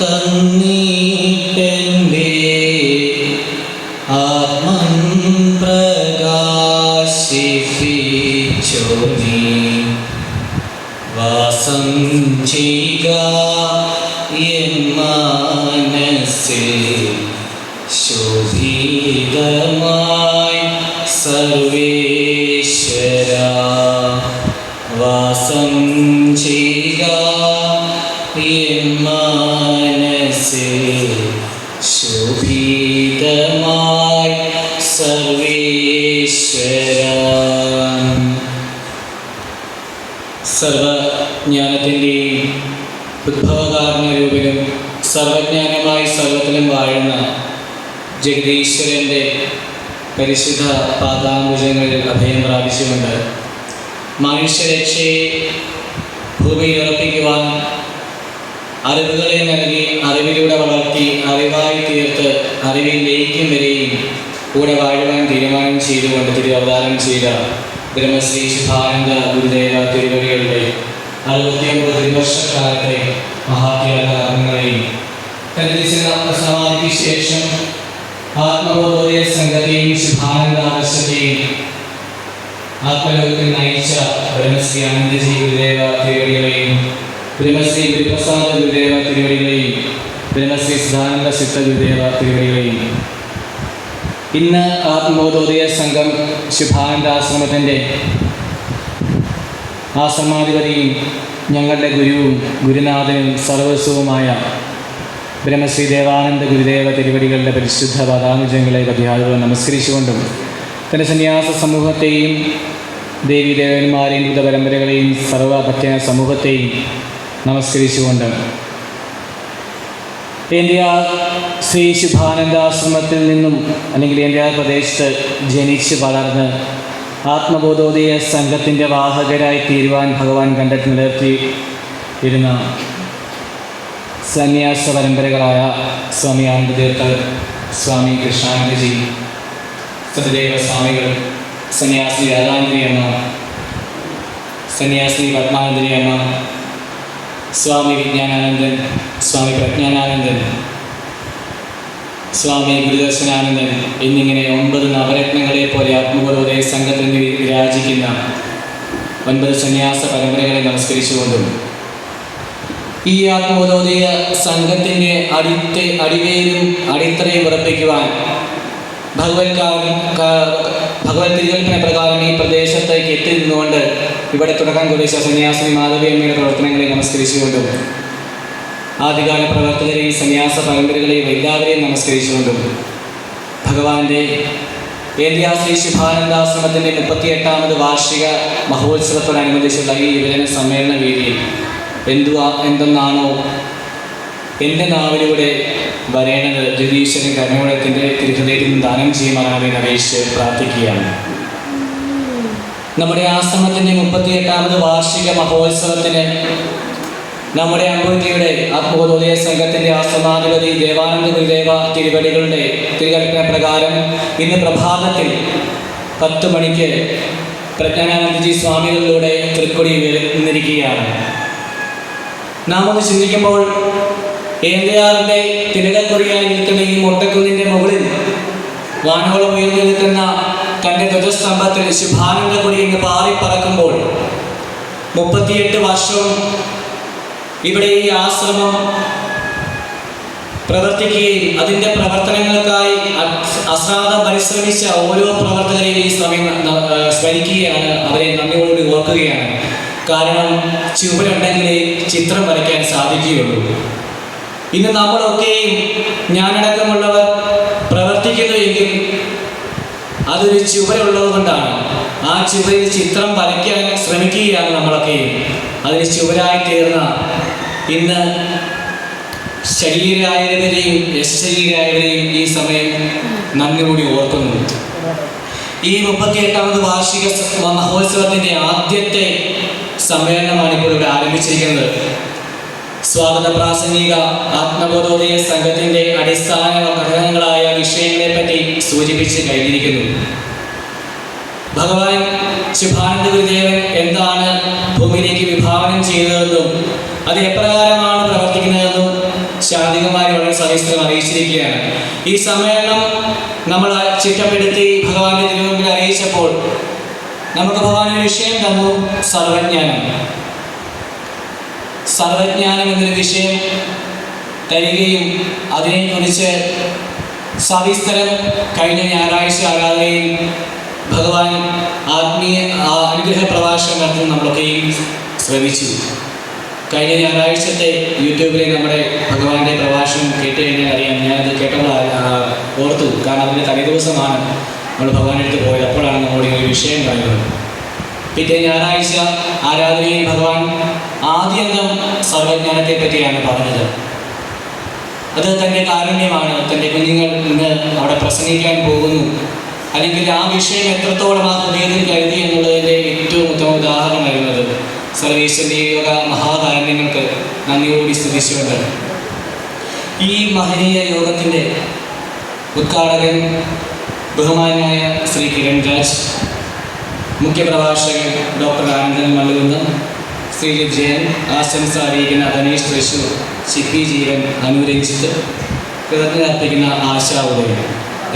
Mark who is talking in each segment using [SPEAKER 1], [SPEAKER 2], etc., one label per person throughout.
[SPEAKER 1] തന്നീട്ടെൻ്റെ ആത്മൻ പ്രകാശിപ്പിച്ചു നീ വാസം ചെയ്യുക എൻ മനസ്സിൽ ശോഭിതമായി സർവേശ്വര വാസം ചെയ്യുക എൻ മനസ്സിൽ ശോഭിതമായി സർവേശ്വര. സർവജ്ഞാനത്തിൻ്റെയും ഉദ്ഭവകാരണരൂപിലും സർവജ്ഞാനമായി സർവത്തിലും വാഴുന്ന ജഗദീശ്വരൻ്റെ പരിശുദ്ധ പാദാംബുജങ്ങളിൽ അഭയം പ്രാപിച്ചുകൊണ്ട് മനുഷ്യരക്ഷയെ ഭൂമിയിൽ ഉറപ്പിക്കുവാൻ അറിവുകളെ നൽകി അറിവിലൂടെ വളർത്തി അറിവായി തീർത്ത് അറിവിൽ ലയിക്കും വരെയും കൂടെ വാഴുവാൻ തീരുമാനം ചെയ്തുകൊണ്ട് തിരുവവതാരം ചെയ്ത ബ്രഹ്മശ്രീ ശുഭാനന്ദ ഗുരുദേവ തിരുവടികളുടെ 69 വർഷക്കാലത്തെ മഹാത്യാഗങ്ങളെയും സമാധിക്ക് ശേഷം ആത്മബോധോദയ സംഘത്തെയും ശുഭാനന്ദ ആദർശത്തെയും ആത്മലോകത്തിൽ നയിച്ച ബ്രഹ്മശ്രീ ആനന്ദജി ഗുരുദേവ തിരുവടികളെയും ബ്രഹ്മശ്രീ ഗുരുപ്രസാദ ഗുരുദേവ തിരുവടികളെയും ബ്രഹ്മശ്രീ സദാനന്ദ സിദ്ധ ഗുരുദേവ തിരുവടികളെയും ഇന്ന് ആത്മബോധോദയ സംഘം ശുഭാനന്ദ ആശ്രമത്തിൻ്റെ ആശ്രമാധിപതിയും ഞങ്ങളുടെ ഗുരുവും ഗുരുനാഥനും സർവസ്വവുമായ ബ്രഹ്മശ്രീ ദേവാനന്ദ ഗുരുദേവ തിരുവടികളുടെ പരിശുദ്ധ പദാനുജങ്ങളെ പതിയാളുകൾ നമസ്കരിച്ചുകൊണ്ടും തൻ്റെ സന്യാസ സമൂഹത്തെയും ദേവീദേവന്മാരെയും ബുദ്ധപരമ്പരകളെയും സർവഭക്ത സമൂഹത്തെയും നമസ്കരിച്ചുകൊണ്ട് എൻ്റെ ശ്രീ ശുഭാനന്ദാശ്രമത്തിൽ നിന്നും അല്ലെങ്കിൽ എൻ്റെ പ്രദേശത്ത് ജനിച്ച് വളർന്ന് ആത്മബോധോദയ സംഘത്തിൻ്റെ വാഹകരായി തീരുവാൻ ഭഗവാൻ കണ്ടെത്തി നിലർത്തി ഇരുന്ന സന്യാസ പരമ്പരകളായ സ്വാമി ആനന്ദതീർത്ഥർ, സ്വാമി കൃഷ്ണാനന്ദജി, സത്യദേവ സ്വാമികൾ, സന്യാസി രാധാനന്ദി അമ്മ, സന്യാസി പത്മാനന്ദനി അമ്മ, സ്വാമി വിജ്ഞാനാനന്ദൻ, സ്വാമി പ്രജ്ഞാനാനന്ദൻ, സ്വാമി ഗുരുദർശനാനന്ദൻ എന്നിങ്ങനെ 9 നവരത്നങ്ങളെ പോലെ ആത്മബോധോദയ സംഘത്തിൽ വിരാജിക്കുന്ന 9 സന്യാസ പരമ്പരകളെ നമസ്കരിച്ചുകൊണ്ടും ഈ ആത്മബോധോദയ സംഘത്തിൻ്റെ അടിവേരും അടിത്തറയും ഉറപ്പിക്കുവാൻ ഭഗവത് തിരുകൽപ്പന പ്രകാരം ഈ പ്രദേശത്തേക്ക് എത്തി നിന്നുകൊണ്ട് ഇവിടെ തുടക്കം കുറിച്ച സന്യാസിനി മാധവിയമ്മയുടെ പ്രവർത്തനങ്ങളെ നമസ്കരിച്ചുകൊണ്ടും ആദ്യകാല പ്രവർത്തകരെയും സന്യാസ പരമ്പരകളെയും എല്ലാവരെയും നമസ്കരിച്ചുകൊണ്ടും ഭഗവാന്റെ ശ്രീ ശുഭാനന്ദാശ്രമത്തിൻ്റെ 38ാമത് വാർഷിക മഹോത്സവത്തോടനുബന്ധിച്ചുള്ള ഈ യുവജന സമ്മേളന വേദിയിൽ എന്തെന്നാണോ എൻ്റെ നാവിലൂടെ വരേണ്ടത് ജഗദീശ്വരൻ കരുണയുടെ തിരുഹൃദയത്തിൽ നിന്ന് ദാനം ചെയ്യുമാറാണെന്ന് അപേക്ഷിച്ച് പ്രാർത്ഥിക്കുകയാണ്. നമ്മുടെ ആശ്രമത്തിൻ്റെ 38ാമത് വാർഷിക മഹോത്സവത്തിന് നമ്മുടെ അമ്പൂറ്റിയുടെ ആത്മബോധോദയ സംഘത്തിൻ്റെ ആശ്രമാധിപതി ദേവാനന്ദ ഗുരുദേവ തിരുവടികളുടെ തിരുകൽപ്പന പ്രകാരം ഇന്ന് പ്രഭാതത്തിൽ 10 മണിക്ക് പ്രജ്ഞാനാനന്ദജി സ്വാമികളിലൂടെ തൃക്കൊടി ഉയർന്നിരിക്കുകയാണ്. നാം ഒന്ന് ചിന്തിക്കുമ്പോൾ ഏന്തയാറിൻ്റെ തിലകക്കൊടിയായി നിൽക്കുന്ന ഈ മൊട്ടക്കുന്നിൻ്റെ മുകളിൽ വാനോളം ഉയർന്നു നിൽക്കുന്ന തൻ്റെ ധ്വജസ്തംഭത്തിൽ ശുഭാനന്ദ കൊടി എന്ന് പാറിപ്പറക്കുമ്പോൾ 38 വർഷവും ഇവിടെ ഈ ആശ്രമം പ്രവർത്തിക്കുകയും അതിൻ്റെ പ്രവർത്തനങ്ങൾക്കായി അശ്രാന്തം പരിശ്രമിച്ച ഓരോ പ്രവർത്തകരെയും ഈ സമയം സ്മരിക്കുകയാണ്, അവരെ നന്ദിയോടുകൂടി ഓർക്കുകയാണ്. കാരണം ചുവരുണ്ടെങ്കിലേ ചിത്രം വരയ്ക്കാൻ സാധിക്കുകയുള്ളൂ. ഇന്ന് നമ്മളൊക്കെയും ഞാനടക്കമുള്ളവർ പ്രവർത്തിക്കുന്നു എങ്കിൽ അതൊരു ചുവരുള്ളത് കൊണ്ടാണ്. ആ ചുവരിൽ ചിത്രം വരയ്ക്കാൻ ശ്രമിക്കുകയാണ് നമ്മളൊക്കെയും. അതിന് ചുവരായി തീർന്ന ഇന്ന് ശരീരായവരെയും യശരീരായവരെയും ഈ സമയം നന്ദിയോടെ ഓർക്കുന്നു. ഈ 38ാമത് വാർഷിക മഹോത്സവത്തിൻ്റെ ആദ്യത്തെ സമ്മേളനമാണ് ഇപ്പോൾ ഇവിടെ ആരംഭിച്ചിരിക്കുന്നത്. സ്വാഗത പ്രാസംഗിക ആത്മബോധോദയ സംഘത്തിൻ്റെ അടിസ്ഥാന ഘടകങ്ങളായ വിഷയങ്ങളെപ്പറ്റി സൂചിപ്പിച്ച് കഴിഞ്ഞിരിക്കുന്നു. ഭഗവാൻ ശുഭാനന്ദ ഗുരുദേവൻ എന്താണ് ഭൂമിയിലേക്ക് വിഭാവനം ചെയ്തതെന്നും അത് എപ്രകാരമാണ് പ്രവർത്തിക്കുന്നതെന്നും ശാന്തികുമാരി വളരെ സവിസ്തരം അറിയിച്ചിരിക്കുകയാണ്. ഈ സമ്മേളനം നമ്മൾ ചിട്ടപ്പെടുത്തി ഭഗവാന്റെ തിരുമുമ്പിൽ അറിയിച്ചപ്പോൾ നമുക്ക് ഭഗവാൻ ഒരു വിഷയം തന്നു, സർവജ്ഞാനം. സർവജ്ഞാനം എന്നൊരു വിഷയം തരികയും അതിനെക്കുറിച്ച് സവിസ്തരം കഴിഞ്ഞ ഞായറാഴ്ച ആരാധനയിൽ ഭഗവാൻ അനുഗ്രഹ പ്രഭാഷണം നടത്തുന്ന നമ്മളൊക്കെയും ശ്രമിച്ചു. കഴിഞ്ഞ ഞായറാഴ്ചത്തെ യൂട്യൂബിലെ നമ്മുടെ ഭഗവാന്റെ പ്രഭാഷണം കേട്ട് കഴിഞ്ഞാൽ അറിയാം, ഞാനത് കേട്ടപ്പോൾ ഓർത്തു. കാരണം അതിൻ്റെ തലേദിവസമാണ് നമ്മൾ ഭഗവാന്റെ അടുത്ത് പോയത്. അപ്പോഴാണ് നമ്മളോട് ഈ ഒരു വിഷയം പറയുന്നത്. പിറ്റേ ഞായറാഴ്ച ആരാധനയിൽ ഭഗവാൻ ആദ്യന്തം സർവജ്ഞാനത്തെ പറ്റിയാണ് പറഞ്ഞത്. അത് തൻ്റെ കാരുണ്യമാണ്. തൻ്റെ കുഞ്ഞുങ്ങൾ ഇന്ന് അവിടെ പ്രസംഗിക്കാൻ പോകുന്നു, അല്ലെങ്കിൽ ആ വിഷയം എത്രത്തോളം ആ ഹൃദയത്തിൽ കരുതി എന്നുള്ളതിൻ്റെ ഏറ്റവും ഉത്തമ ഉദാഹരണമായിരുന്നത്. സർവീശ്വരൻ്റെ യോഗ മഹാകാരുണ്യങ്ങൾക്ക് നന്ദിയോടി സ്തുതിച്ചുകൊണ്ട് ഈ മഹനീയ യോഗത്തിൻ്റെ ഉദ്ഘാടകൻ ബഹുമാനായ ശ്രീ കിരൺ രാജ്, മുഖ്യപ്രഭാഷകൻ ഡോക്ടർ ആനന്ദൻ മള്ളുകുന്ന്, ശ്രീ ജയൻ, ആശംസ അറിയിക്കുന്ന ധനേഷ് തൃശൂർ, ചിപ്പി ജീവൻ, അനുരഞ്ജിത്ത്, കൃതജ്ഞത അർപ്പിക്കുന്ന ആശാ ഉദയൻ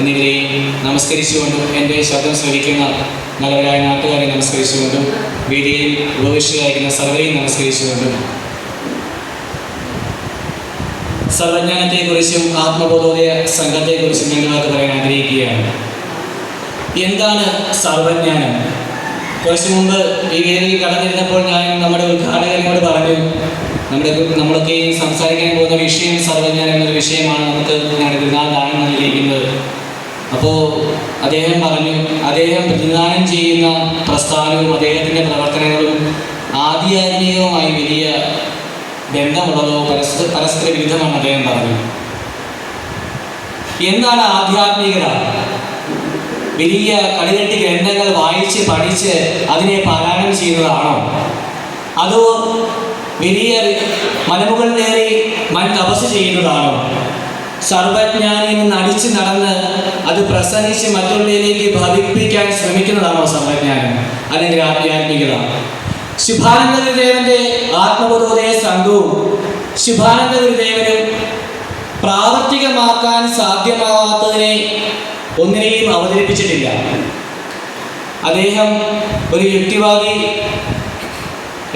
[SPEAKER 1] എന്നിവരെയും നമസ്കരിച്ചുകൊണ്ടും എൻ്റെ ശബ്ദം ശ്രവിക്കുന്ന നല്ലവരായ നാട്ടുകാരെ നമസ്കരിച്ചുകൊണ്ടും വേദിയിൽ ഉപവിഷ്ടരായിരിക്കുന്ന സർവരെയും നമസ്കരിച്ചുകൊണ്ടും സർവജ്ഞാനത്തെക്കുറിച്ചും ആത്മബോധോദയ സംഘത്തെക്കുറിച്ചും ഞങ്ങൾക്ക് പറയാൻ ആഗ്രഹിക്കുകയാണ്. എന്താണ് സർവജ്ഞാനം? കുറച്ചു മുമ്പ് ഈ വേദിയിൽ കടന്നിരുന്നപ്പോൾ ഞാൻ നമ്മുടെ ഉദ്ഘാടകനോട് പറഞ്ഞു, നമ്മളൊക്കെയും സംസാരിക്കാൻ പോകുന്ന വിഷയം സർവജ്ഞാനം എന്നൊരു വിഷയമാണ് നമുക്ക് ഞങ്ങളുടെ ഗുരുനാഥാണ് നൽകിയിരിക്കുന്നത്. അപ്പോൾ അദ്ദേഹം പറഞ്ഞു, അദ്ദേഹം പ്രതിദാനം ചെയ്യുന്ന പ്രസ്ഥാനവും അദ്ദേഹത്തിൻ്റെ പ്രവർത്തനങ്ങളും ആധ്യാത്മികവുമായി വലിയ ബന്ധമുള്ളതോ പരസ്പര വിരുദ്ധമാണ് അദ്ദേഹം പറഞ്ഞു. എന്താണ് ആധ്യാത്മികത? വലിയ കടികെട്ടി ഗ്രന്ഥങ്ങൾ വായിച്ച് പഠിച്ച് അതിനെ പാരായണം ചെയ്യുന്നതാണോ? അതോ വലിയ മലമുകളിലേറി വൻ തപസ് ചെയ്യുന്നതാണോ? സർവജ്ഞാനിയിൽ നിന്ന് അടിച്ചു നടന്ന് അത് പ്രസംഗിച്ച് മറ്റുള്ളവരിലേക്ക് ഭവിപ്പിക്കാൻ ശ്രമിക്കുന്നതാണോ സർവജ്ഞാനം, അല്ലെങ്കിൽ ആധ്യാത്മികത? ശുഭാനന്ദ ഗുരുദേവന്റെ ആത്മബോധോദയ സംഘവും ശുഭാനന്ദ ഗുരുദേവനും പ്രാവർത്തികമാക്കാൻ സാധ്യമാവാത്തതിനെ ഒന്നിനെയും അവതരിപ്പിച്ചിട്ടില്ല. അദ്ദേഹം ഒരു യുക്തിവാദി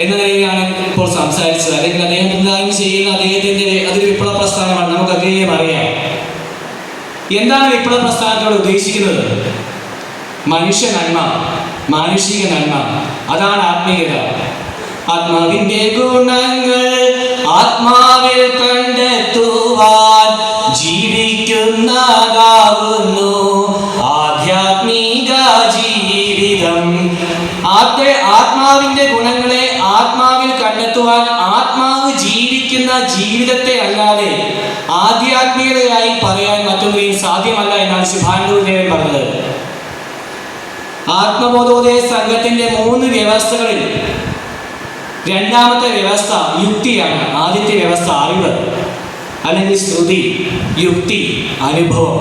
[SPEAKER 1] എന്ന നിലയിലാണ് ഇപ്പോൾ സംസാരിച്ചത്. അല്ലെങ്കിൽ അദ്ദേഹം പ്രതിദാനം ചെയ്യുന്ന അദ്ദേഹത്തിൻ്റെ അതൊരു വിപ്ലവ പ്രസ്ഥാനമാണ്, നമുക്ക് അഗ്രീയം അറിയാം. എന്താണ് വിപ്ലവ പ്രസ്ഥാനത്തോട് ഉദ്ദേശിക്കുന്നത്? മനുഷ്യ നന്മ, മാനുഷിക നന്മ, അതാണ് ആത്മീയത. ആത്മാവിൻ്റെ ഗുണങ്ങൾ ആത്മാവിൽ കണ്ടെത്തുവാൻ ജീവിക്കുന്നതാകുന്നു ആധ്യാത്മിക ജീവിതം. ആത്മാവിൻ്റെ ഗുണങ്ങളെ ആത്മാവിൽ കണ്ടെത്തുവാൻ ആത്മാവ് ജീവിക്കുന്ന ജീവിതത്തെ അല്ലാതെ ആധ്യാത്മികതയായി പറയാൻ മറ്റൊന്നിനും സാധ്യമല്ല എന്നാണ് ശുഭാനന്ദ ഗുരുദേവൻ പറഞ്ഞത്. ആത്മബോധോദയ സംഘത്തിന്റെ 3 വ്യവസ്ഥകളിൽ രണ്ടാമത്തെ വ്യവസ്ഥ യുക്തിയാണ്. ആദ്യത്തെ വ്യവസ്ഥ അറിവ്, അല്ലെങ്കിൽ ശ്രുതി, യുക്തി, അനുഭവം.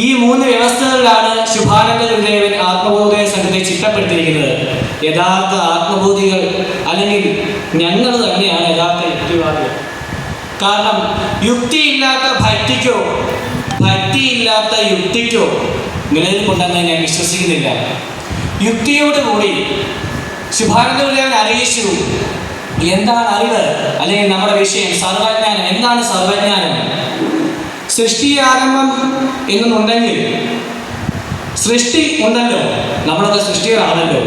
[SPEAKER 1] ഈ 3 വ്യവസ്ഥകളിലാണ് ശുഭാനന്ദ ഗുരുദേവൻ ആത്മബോധോദയ സംഘത്തെ ചിട്ടപ്പെടുത്തിയിരിക്കുന്നത്. യഥാർത്ഥ ആത്മബോധികൾ, അല്ലെങ്കിൽ ഞങ്ങൾ തന്നെയാണ് യഥാർത്ഥ യുക്തിവാദികൾ. കാരണം യുക്തിയില്ലാത്ത ഭക്തിക്കോ ഭക്തിയില്ലാത്ത യുക്തിക്കോ നിലനിൽപ്പുണ്ടെന്ന് ഞാൻ വിശ്വസിക്കുന്നില്ല. യുക്തിയോടുകൂടി ശുഭാനന്ദ ഗുരുദേവൻ അറിയിച്ചു എന്താണ് അറിവ്, അല്ലെങ്കിൽ നമ്മുടെ വിഷയം സർവജ്ഞാനം. എന്താണ് സർവജ്ഞാനം? സൃഷ്ടി ആരംഭം എന്നുണ്ടെങ്കിൽ സൃഷ്ടി ഉണ്ടല്ലോ, നമ്മളൊക്കെ സൃഷ്ടികളാണല്ലോ.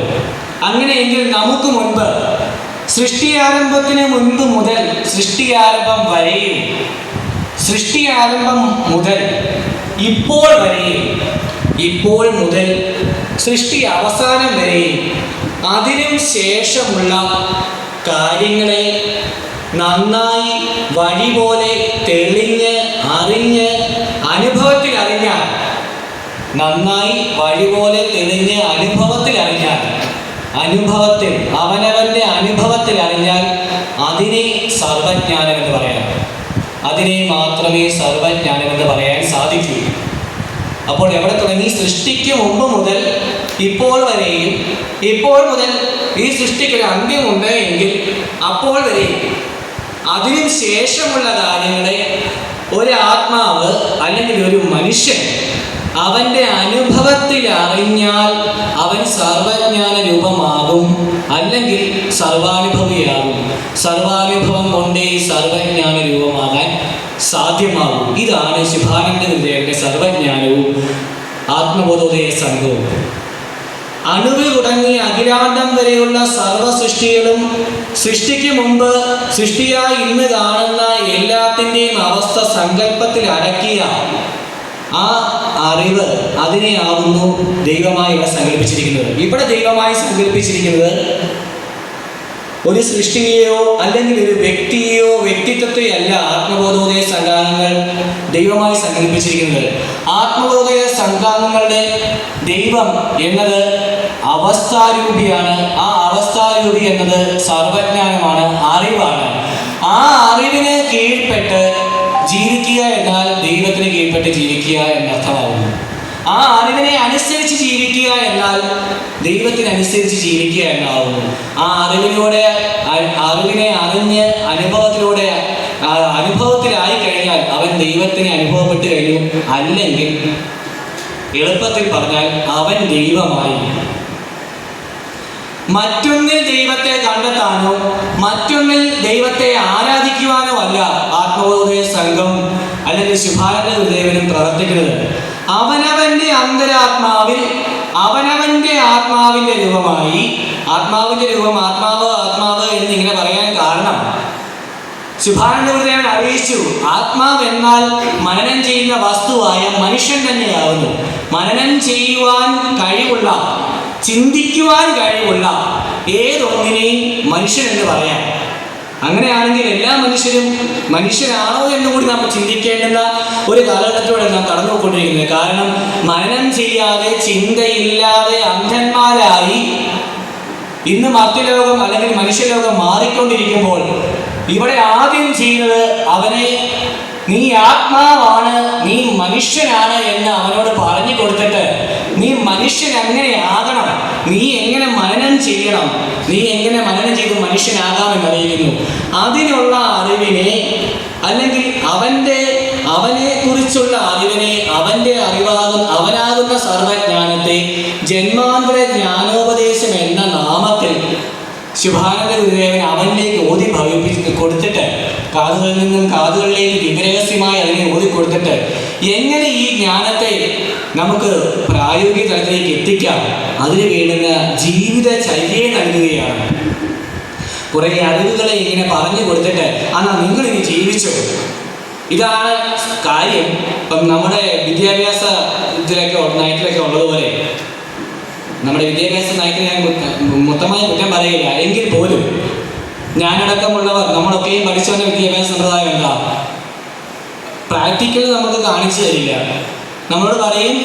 [SPEAKER 1] അങ്ങനെയെങ്കിൽ നമുക്ക് മുൻപ് സൃഷ്ടി ആരംഭത്തിന് മുൻപ് മുതൽ സൃഷ്ടി ആരംഭം വരെയും സൃഷ്ടി ആരംഭം മുതൽ ഇപ്പോൾ വരെയും ഇപ്പോൾ മുതൽ സൃഷ്ടി അവസാനം വരെയും അതിനും ശേഷമുള്ള കാര്യങ്ങളെ നന്നായി വഴി പോലെ തെളിഞ്ഞ് അറിഞ്ഞ് അനുഭവത്തിൽ അറിഞ്ഞാൽ, നന്നായി വഴി പോലെ തെളിഞ്ഞ് അനുഭവത്തിൽ അറിഞ്ഞാൽ, അനുഭവത്തിൽ അവനവൻ്റെ അനുഭവത്തിൽ അറിഞ്ഞാൽ അതിനെ സർവജ്ഞാനം എന്ന് പറയാം. അതിനെ മാത്രമേ സർവജ്ഞാനം എന്ന് പറയാൻ സാധിക്കൂ. അപ്പോൾ എവിടെ തുടങ്ങി? സൃഷ്ടിക്ക് മുമ്പ് മുതൽ ഇപ്പോൾ വരെയും, ഇപ്പോൾ മുതൽ ഈ സൃഷ്ടിക്കൊരു അന്ത്യമുണ്ട് എങ്കിൽ അപ്പോൾ വരെയും അതിനു ശേഷമുള്ള കാര്യങ്ങളെ ഒരാത്മാവ് അല്ലെങ്കിൽ ഒരു മനുഷ്യൻ അവൻ്റെ അനുഭവത്തിൽ അറിഞ്ഞാൽ അവൻ സർവജ്ഞാന രൂപമാകും, അല്ലെങ്കിൽ സർവാനുഭവിയാകും. സർവാനുഭവം കൊണ്ടേ സർവജ്ഞാന രൂപമാകാൻ സാധ്യമാകും. ഇതാണ് ശുഭാനന്ദ ഗുരുദേവന്റെ സർവജ്ഞാനവും ആത്മബോധോദയ സംഘവും. അണുവിൽ തുടങ്ങി അഖിലാണ്ടം വരെയുള്ള സർവ സൃഷ്ടികളും സൃഷ്ടിക്ക് മുമ്പ് സൃഷ്ടിയായി ഇന്ന് കാണുന്ന എല്ലാത്തിൻ്റെയും അവസ്ഥ സങ്കല്പത്തിൽ അടക്കിയ ആ അറിവ്, അതിനെയാവുന്നു ദൈവമായി ഇവിടെ സങ്കല്പിച്ചിരിക്കുന്നത്. ഇവിടെ ദൈവമായി സങ്കല്പിച്ചിരിക്കുന്നത് ഒരു സൃഷ്ടിയെയോ അല്ലെങ്കിൽ ഒരു വ്യക്തിയെയോ വ്യക്തിത്വത്തെയോ അല്ല ആത്മബോധോദയ സംഘാംഗങ്ങൾ ദൈവമായി സങ്കല്പിച്ചിരിക്കുന്നത്. ആത്മബോധോദയ സംഘാംഗങ്ങളുടെ ദൈവം എന്നത് അവസ്ഥാരൂപിയാണ്. ആ അവസ്ഥാരൂപി എന്നത് സർവജ്ഞാനമാണ്, അറിവാണ്. ആ അറിവിന് കീഴ്പ്പെട്ട് ജീവിക്കുക എന്നാൽ ദൈവത്തിന് കീഴ്പ്പെട്ട് ജീവിക്കുക എന്നർത്ഥമാകുന്നു. ആ അറിവിനെ അനുസരിച്ച് ജീവിക്കുക എന്നാൽ ദൈവത്തിനനുസരിച്ച് ജീവിക്കുക എന്നാവുന്നു. ആ അറിവിനെ അറിഞ്ഞ് അനുഭവത്തിലായി കഴിഞ്ഞാൽ അവൻ ദൈവത്തിനെ അനുഭവപ്പെട്ട് കഴിഞ്ഞു. അല്ലെങ്കിൽ എളുപ്പത്തിൽ പറഞ്ഞാൽ അവൻ ദൈവമായി. മറ്റൊന്നിൽ ദൈവത്തെ കണ്ടെത്താനോ മറ്റൊന്നിൽ ദൈവത്തെ ആരാധിക്കുവാനോ അല്ല ആത്മബോധോദയ സംഘം അല്ലെങ്കിൽ ശുഭാനന്ദ ഗുരുദേവനും പ്രവർത്തിക്കുന്നത്. അവനവന്റെ അന്തരാത്മാവിൽ അവനവന്റെ ആത്മാവിന്റെ രൂപമായി, ആത്മാവിന്റെ രൂപം ആത്മാവ് എന്നിങ്ങനെ പറയാൻ കാരണം ശുഭാനന്ദ ഗുരുദേവൻ അറിയിച്ചു, ആത്മാവ് എന്നാൽ മനനം ചെയ്യുന്ന വസ്തുവായ മനുഷ്യൻ തന്നെയാവുന്നു. മനനം ചെയ്യുവാൻ കഴിവുള്ള, ചിന്തിക്കുവാൻ കഴിവുള്ള ഏതൊന്നിനെയും മനുഷ്യൻ എന്ന് പറയാം. അങ്ങനെയാണെങ്കിൽ എല്ലാ മനുഷ്യരും മനുഷ്യരാണോ എന്നുകൂടി നാം ചിന്തിക്കേണ്ടുന്ന ഒരു കാലഘട്ടത്തിലൂടെ നാം കടന്നു പോയിക്കൊണ്ടിരിക്കുന്നത്. കാരണം മനനം ചെയ്യാതെ, ചിന്തയില്ലാതെ അന്ധന്മാരായി ഇന്ന് മർത്യലോകം അല്ലെങ്കിൽ മനുഷ്യലോകം മാറിക്കൊണ്ടിരിക്കുമ്പോൾ ഇവിടെ ആദ്യം ചെയ്യുന്നത് അവനെ നീ ആത്മാവാണ്, നീ മനുഷ്യനാണ് എന്ന് അവനോട് പറഞ്ഞു കൊടുത്തിട്ട് നീ മനുഷ്യൻ എങ്ങനെ ആകണം, നീ എങ്ങനെ മനനം ചെയ്യണം, നീ എങ്ങനെ മനനം ചെയ്ത് മനുഷ്യനാകാമെന്ന് അറിയിക്കുന്നു. അതിനുള്ള അറിവിനെ അല്ലെങ്കിൽ അവനെ കുറിച്ചുള്ള അറിവിനെ, അവനാകുന്ന സർവജ്ഞാനത്തെ ജന്മാന്തര ജ്ഞാനോപദേശം എന്ന നാമത്തിൽ ശുഭാനന്ദ ഗുരുദേവൻ അവനിലേക്ക് ഓതി ഭവിപ്പിച്ച് കൊടുത്തിട്ട്, കാതുകളിൽ നിന്നും കാതുകളിലേക്ക് വിവരഹസ്യമായി അതിനെ ഓതി കൊടുത്തിട്ട് എങ്ങനെ ഈ ജ്ഞാനത്തെ നമുക്ക് പ്രായോഗിക തലത്തിലേക്ക് എത്തിക്കാം, അതിന് വേണ്ടുന്ന ജീവിതചര്യയെ നൽകുകയാണ്. കുറേ അറിവുകളെ ഇങ്ങനെ പറഞ്ഞു കൊടുത്തിട്ട് എന്നാൽ നിങ്ങളിനി ജീവിച്ചു. ഇതാണ് കാര്യം. ഇപ്പം നമ്മുടെ വിദ്യാഭ്യാസ നയത്തിലൊക്കെ ഉള്ളതുപോലെ നമ്മുടെ വിദ്യാഭ്യാസ നയത്തിന് ഞാൻ മൊത്തമായി കുറ്റം പറയില്ല, എങ്കിൽ പോലും ഞാനടക്കമുള്ളവർ നമ്മളൊക്കെയും പഠിച്ചു വന്ന വിദ്യാഭ്യാസ സമ്പ്രദായം എന്താ? പ്രാക്ടിക്കൽ നമുക്ക് കാണിച്ചു തരില്ല. നമ്മളോട് പറയും,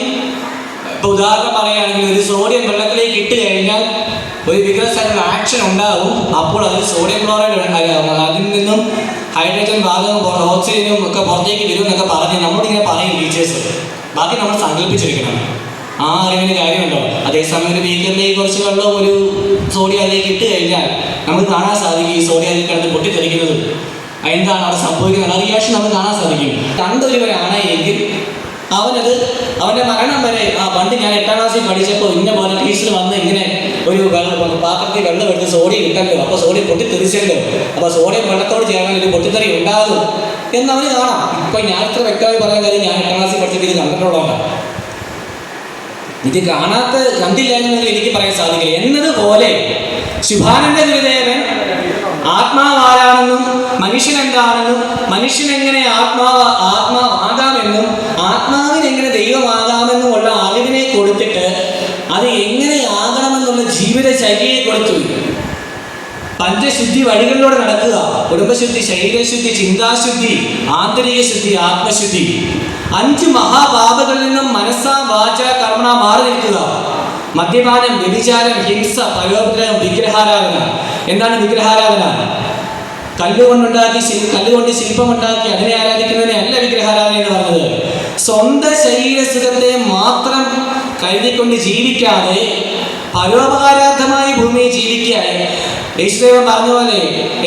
[SPEAKER 1] ഇപ്പോൾ ഉദാഹരണം പറയുകയാണെങ്കിൽ ഒരു സോഡിയം വെള്ളത്തിലേക്ക് ഇട്ട് കഴിഞ്ഞാൽ ഒരു വികസന ആക്ഷൻ ഉണ്ടാകും. അപ്പോൾ അതിൽ സോഡിയം ക്ലോറൈഡ് അതിൽ നിന്നും ഹൈഡ്രജൻ ഭാഗവും ഓക്സിജനും ഒക്കെ പുറത്തേക്ക് വരും എന്നൊക്കെ പറഞ്ഞ് നമ്മളിങ്ങനെ പറയും ടീച്ചേഴ്സ്. ബാക്കി നമ്മൾ സങ്കല്പിച്ചിരിക്കണം. ആ അറിവിന് കാര്യമുണ്ടോ? അതേസമയം ഒരു ബീക്കറിലേക്ക് കുറച്ച് വെള്ളം ഒരു സോഡിയം അതിലേക്ക് ഇട്ട് കഴിഞ്ഞാൽ നമുക്ക് കാണാൻ സാധിക്കും ഈ സോഡിയം അതിൽ കിടന്ന് പൊട്ടിത്തെറിക്കുന്നത്. എന്താണ് അവിടെ സംഭവിക്കുന്നത്? ആ റിയാക്ഷൻ നമുക്ക് കാണാൻ സാധിക്കും. കണ്ടൊരുവരാണ് എങ്കിൽ അവൻ്റെ മരണം വരെ, പണ്ട് ഞാൻ 8ാം ക്ലാസ്സിൽ പഠിച്ചപ്പോൾ ഇന്ന പോലെ ടീച്ചർ വന്ന് ഇങ്ങനെ ഒരു പാത്രത്തിൽ വെള്ളം എടുത്ത് സോഡിയം ഇട്ടല്ലോ, അപ്പോൾ സോഡിയം പൊട്ടിത്തെറിച്ചല്ലോ, അപ്പോൾ സോഡിയം വെള്ളത്തോട് ചേർന്നാൽ ഒരു പൊട്ടിത്തെറി ഉണ്ടാകും എന്നവന് കാണാം. ഇപ്പം ഞാൻ ഇത്ര വ്യക്തമായി പറയാൻ കാര്യം ഞാൻ 8ാം ക്ലാസ്സിൽ പഠിച്ചിട്ട് ഇത് കണ്ടിട്ടുള്ളതാണ്. ഇത് കണ്ടില്ല എന്നുള്ളത് എനിക്ക് പറയാൻ സാധിക്കില്ല. എന്നതുപോലെ ശുഭാനന്ദ ഗുരുദേവൻ ആത്മാവാരാണെന്നും മനുഷ്യൻ എന്താണെന്നും മനുഷ്യൻ എങ്ങനെ ആത്മാവാകാമെന്നും ആത്മാവിനെങ്ങനെ ദൈവമാകാമെന്നുമുള്ള അറിവിനെ കൊടുത്തിട്ട് അത് എങ്ങനെ ആകണമെന്നുള്ള ജീവിതചര്യയെ കൊടുത്തു. പഞ്ചശുദ്ധി വഴികളിലൂടെ നടക്കുക. കുടുംബശുദ്ധി, ശരീരശുദ്ധി, ചിന്താശുദ്ധി, ആന്തരിക ശുദ്ധി, ആത്മശുദ്ധി. 5 മഹാപാപങ്ങളിൽ നിന്നും മനസ്സാ വാച കർമ്മണ മാറി നിൽക്കുക. മദ്യപാനം, വ്യഭിചാരം, ഹിംസ, പരോപദ്രവം, വിഗ്രഹാരാധന. എന്താണ് വിഗ്രഹാരാധന? കല്ലുകൊണ്ട് ശില്പമുണ്ടാക്കി അതിനെ ആരാധിക്കുന്നതിനെ അല്ല വിഗ്രഹാരാധന എന്ന് പറഞ്ഞത്. സ്വന്തം ശരീരസുഖത്തെ മാത്രം കരുതിക്കൊണ്ട് ജീവിക്കാതെ പരോപകാരാർത്ഥമായി ഭൂമിയെ ജീവിക്കാൻ യേശുദേവൻ പറഞ്ഞ പോലെ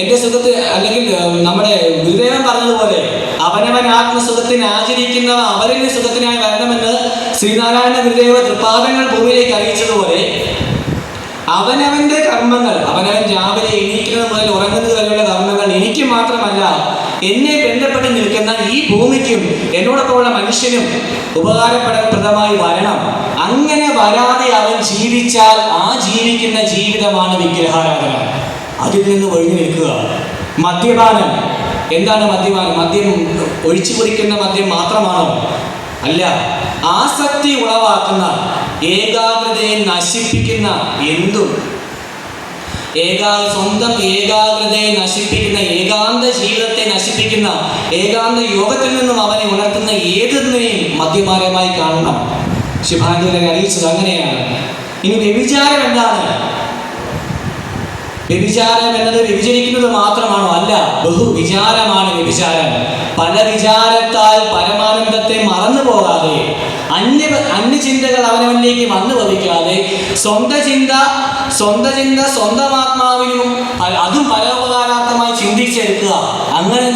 [SPEAKER 1] എൻ്റെ സുഖത്തിൽ, അല്ലെങ്കിൽ നമ്മുടെ ഗുരുദേവൻ പറഞ്ഞതുപോലെ അവനവൻ ആത്മസുഖത്തിന് ആചരിക്കുന്നവ അവരുടെ സുഖത്തിനായി വരണമെന്ന് ശ്രീനാരായണ ഗുരുദേവ തൃപ്പാദങ്ങൾ ഭൂമിയിലേക്ക് അറിയിച്ചതുപോലെ അവനവൻ്റെ കർമ്മങ്ങൾ, അവനവൻ രാവിലെ എണീക്കുന്നത് മുതൽ ഉറങ്ങുന്നത് വരെയുള്ള കർമ്മങ്ങൾ എനിക്ക് മാത്രമല്ല എന്നെ ബന്ധപ്പെട്ട് നിൽക്കുന്ന ഈ ഭൂമിക്കും എന്നോടൊപ്പമുള്ള മനുഷ്യനും ഉപകാരപ്രദമായി വരണം. അങ്ങനെ വരാതെ അവൻ ജീവിച്ചാൽ ആ ജീവിക്കുന്ന ജീവിതമാണ് വിഗ്രഹാരാധന. അതിൽ നിന്ന് ഒഴിഞ്ഞു നിൽക്കുക. മദ്യപാനം, എന്താണ് മദ്യപാനം? മദ്യം ഒഴിച്ചു കുടിക്കുന്ന മദ്യം മാത്രമാണോ? അല്ല. ആസക്തി ഉളവാക്കുന്ന, ഏകാഗ്രതയെ നശിപ്പിക്കുന്ന എന്തും, സ്വന്തം ഏകാഗ്രതയെ നശിപ്പിക്കുന്ന, ഏകാന്ത ജീവിതത്തെ നശിപ്പിക്കുന്ന, ഏകാന്ത യോഗത്തിൽ നിന്നും അവനെ ഉണർത്തുന്ന ഏതൊന്നിനെയും മദ്യപാനമായി കാണണം. ശുഭാനന്ദനെ അറിയിച്ചത് അങ്ങനെയാണ്. ഇനി വ്യഭിചാരം എന്താണ്? വ്യഭിചാരം എന്നത് വ്യഭിചരിക്കുന്നത് മാത്രമാണോ? അല്ല, ബഹുവിചാരമാണ് വ്യഭിചാരം. പല വിചാരത്താൽ പരമാനന്ദത്തെ മറന്നു പോകാതെ, അന്യചിന്തകൾ അവനവനിലേക്ക് വന്നു ഭവിക്കാതെ, സ്വന്തം ചിന്ത സ്വന്തം ആത്മാവിനും അതും പരോപകാരാർത്ഥമായി ചിന്തിച്ചെടുക്കുക. അങ്ങനെ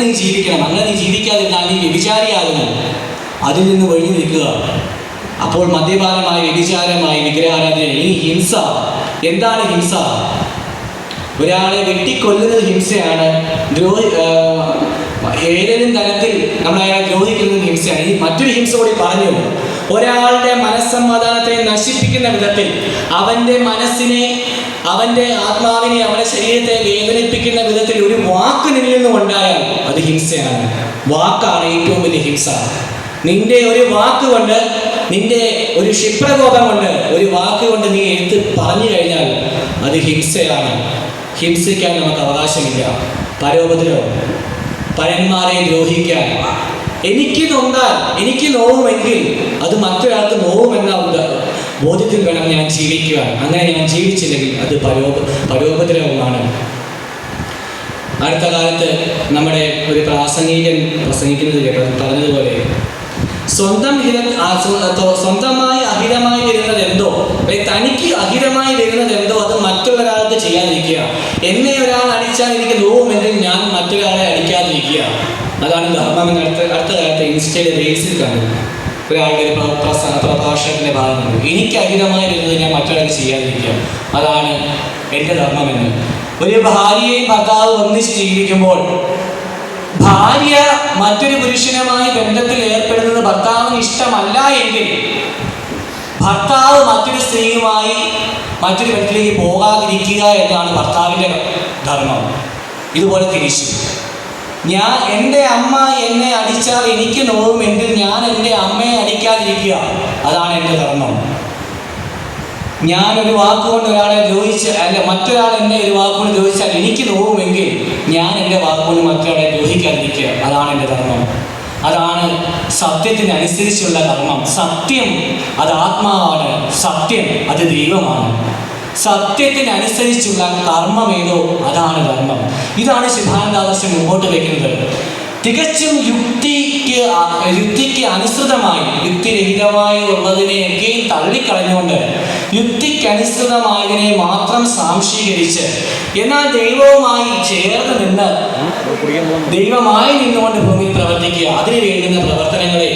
[SPEAKER 1] നീ ജീവിക്കണം. അങ്ങനെ നീ ജീവിക്കാതിരുന്നാൽ നീ വ്യഭിചാരിയാകുന്നു. അതിൽ നിന്ന് ഒഴിഞ്ഞു നിൽക്കുക. അപ്പോൾ മദ്യപാനമായി, വ്യഭിചാരമായി, വിഗ്രഹാരാധന. ഇനി ഹിംസ. എന്താണ് ഹിംസ? ഒരാളെ വെട്ടിക്കൊല്ലുന്നത് ഹിംസയാണ്. ഏതെങ്കിലും തലത്തിൽ നമ്മൾ അയാളെ ദ്രോഹിക്കുന്നത് ഹിംസയാണ്. ഈ മറ്റൊരു ഹിംസ കൂടി പറഞ്ഞു. ഒരാളുടെ മനസ്സമാധാനത്തെ നശിപ്പിക്കുന്ന വിധത്തിൽ, അവൻ്റെ മനസ്സിനെ, അവൻ്റെ ആത്മാവിനെ, അവൻ്റെ ശരീരത്തെ വേദനിപ്പിക്കുന്ന വിധത്തിൽ ഒരു വാക്ക് നിന്നിൽ നിന്നും ഉണ്ടായാൽ അത് ഹിംസയാണ്. വാക്കാണ് ഏറ്റവും വലിയ ഹിംസ. നിന്റെ ഒരു വാക്ക് കൊണ്ട്, നിന്റെ ഒരു ക്ഷിപ്രകോപം കൊണ്ട്, ഒരു വാക്ക് കൊണ്ട് നീ എടുത്ത് പറഞ്ഞു കഴിഞ്ഞാൽ അത് ഹിംസയാണ്. ഹിംസിക്കാൻ നമുക്ക് അവകാശമില്ല. പരോപദ്രവം, പരന്മാരെ ദ്രോഹിക്കാൻ, എനിക്ക് നൊന്താൽ, എനിക്ക് നോവുമെങ്കിൽ അത് മറ്റൊരാൾക്ക് നോവുമെന്ന ബോധ്യത്തിൽ വേണം ഞാൻ ജീവിക്കുവാൻ. അങ്ങനെ ഞാൻ ജീവിച്ചില്ലെങ്കിൽ അത് പരോപദ്രവമാണ്. അടുത്ത കാലത്ത് നമ്മുടെ ഒരു പ്രസംഗിക്കുന്നത് പറഞ്ഞതുപോലെ സ്വന്തമായി അഹിതമായി വരുന്നത് എന്തോ, തനിക്ക് അഹിതമായി വരുന്നത് എന്തോ അത് മറ്റൊരാൾക്ക് ചെയ്യാതിരിക്കുക. എന്നെ ഒരാൾ അടിച്ചാൽ എനിക്ക് നോവുമെങ്കിൽ ഞാൻ മറ്റൊരാളെ അടിക്കാതിരിക്കുക. അതാണ് ധർമ്മം എന്ന് അടുത്ത കാലത്ത് ഇൻസ്റ്റയിൽ റീൽസിൽ കണ്ടു. ഒരാളുടെ പ്രഭാഷണത്തിൻ്റെ ഭാഗമുണ്ട്. എനിക്ക് അഹിതമായി വരുന്നത് ഞാൻ മറ്റൊരാൾക്ക് ചെയ്യാതിരിക്കുക. അതാണ് എൻ്റെ ധർമ്മമെന്ന്. ഒരു ഭാര്യയും ഭർത്താവ് ഒന്നിച്ച് ജീവിക്കുമ്പോൾ ഭാര്യ മറ്റൊരു പുരുഷനുമായി ബന്ധത്തിൽ ഏർപ്പെടുന്നത് ഭർത്താവിന് ഇഷ്ടമല്ല എങ്കിൽ ഭർത്താവ് മറ്റൊരു സ്ത്രീയുമായി മറ്റൊരു ബന്ധത്തിലേക്ക് പോകാതിരിക്കുക എന്നാണ് ഭർത്താവിൻ്റെ ധർമ്മം. ഇതുപോലെ തിരിച്ചു, എൻ്റെ അമ്മ എന്നെ അടിച്ചാൽ എനിക്ക് നോവുമെങ്കിൽ ഞാൻ എൻ്റെ അമ്മയെ അടിക്കാതിരിക്കുക. അതാണ് എൻ്റെ ധർമ്മം. ഞാനൊരു വാക്കുകൊണ്ട് ഒരാളെ ദ്രോഹിച്ച്, മറ്റൊരാൾ എന്നെ ഒരു വാക്കുകൊണ്ട് ദ്രോഹിച്ചാൽ എനിക്ക് നോവുമെങ്കിൽ ഞാൻ എൻ്റെ വാക്കുകൊണ്ട് മറ്റൊരാളെ ദ്രോഹിക്കാതിരിക്കുക. അതാണ് എൻ്റെ ധർമ്മം. അതാണ് സത്യത്തിനനുസരിച്ചുള്ള കർമ്മം. സത്യം അത് ആത്മാവാണ്. സത്യം അത് ദൈവമാണ്. സത്യത്തിനനുസരിച്ചുള്ള കർമ്മമേതോ അതാണ് ധർമ്മം. ഇതാണ് ശുഭാനന്ദാദർശം മുമ്പോട്ട് വയ്ക്കുന്നത്. തികച്ചും യുക്തിക്ക് അനുസൃതമായി, യുക്തിരഹിതമായി ഉള്ളതിനെയൊക്കെയും തള്ളിക്കളഞ്ഞുകൊണ്ട് യുക്തിക്കനുസൃതമായതിനെ മാത്രം സാംശീകരിച്ച്, എന്നാൽ ദൈവവുമായി ചേർന്ന് നിന്ന്, ദൈവമായി നിന്നുകൊണ്ട് ഭൂമിയിൽ പ്രവർത്തിക്കുക. അതിന് വേണ്ടുന്ന പ്രവർത്തനങ്ങളെ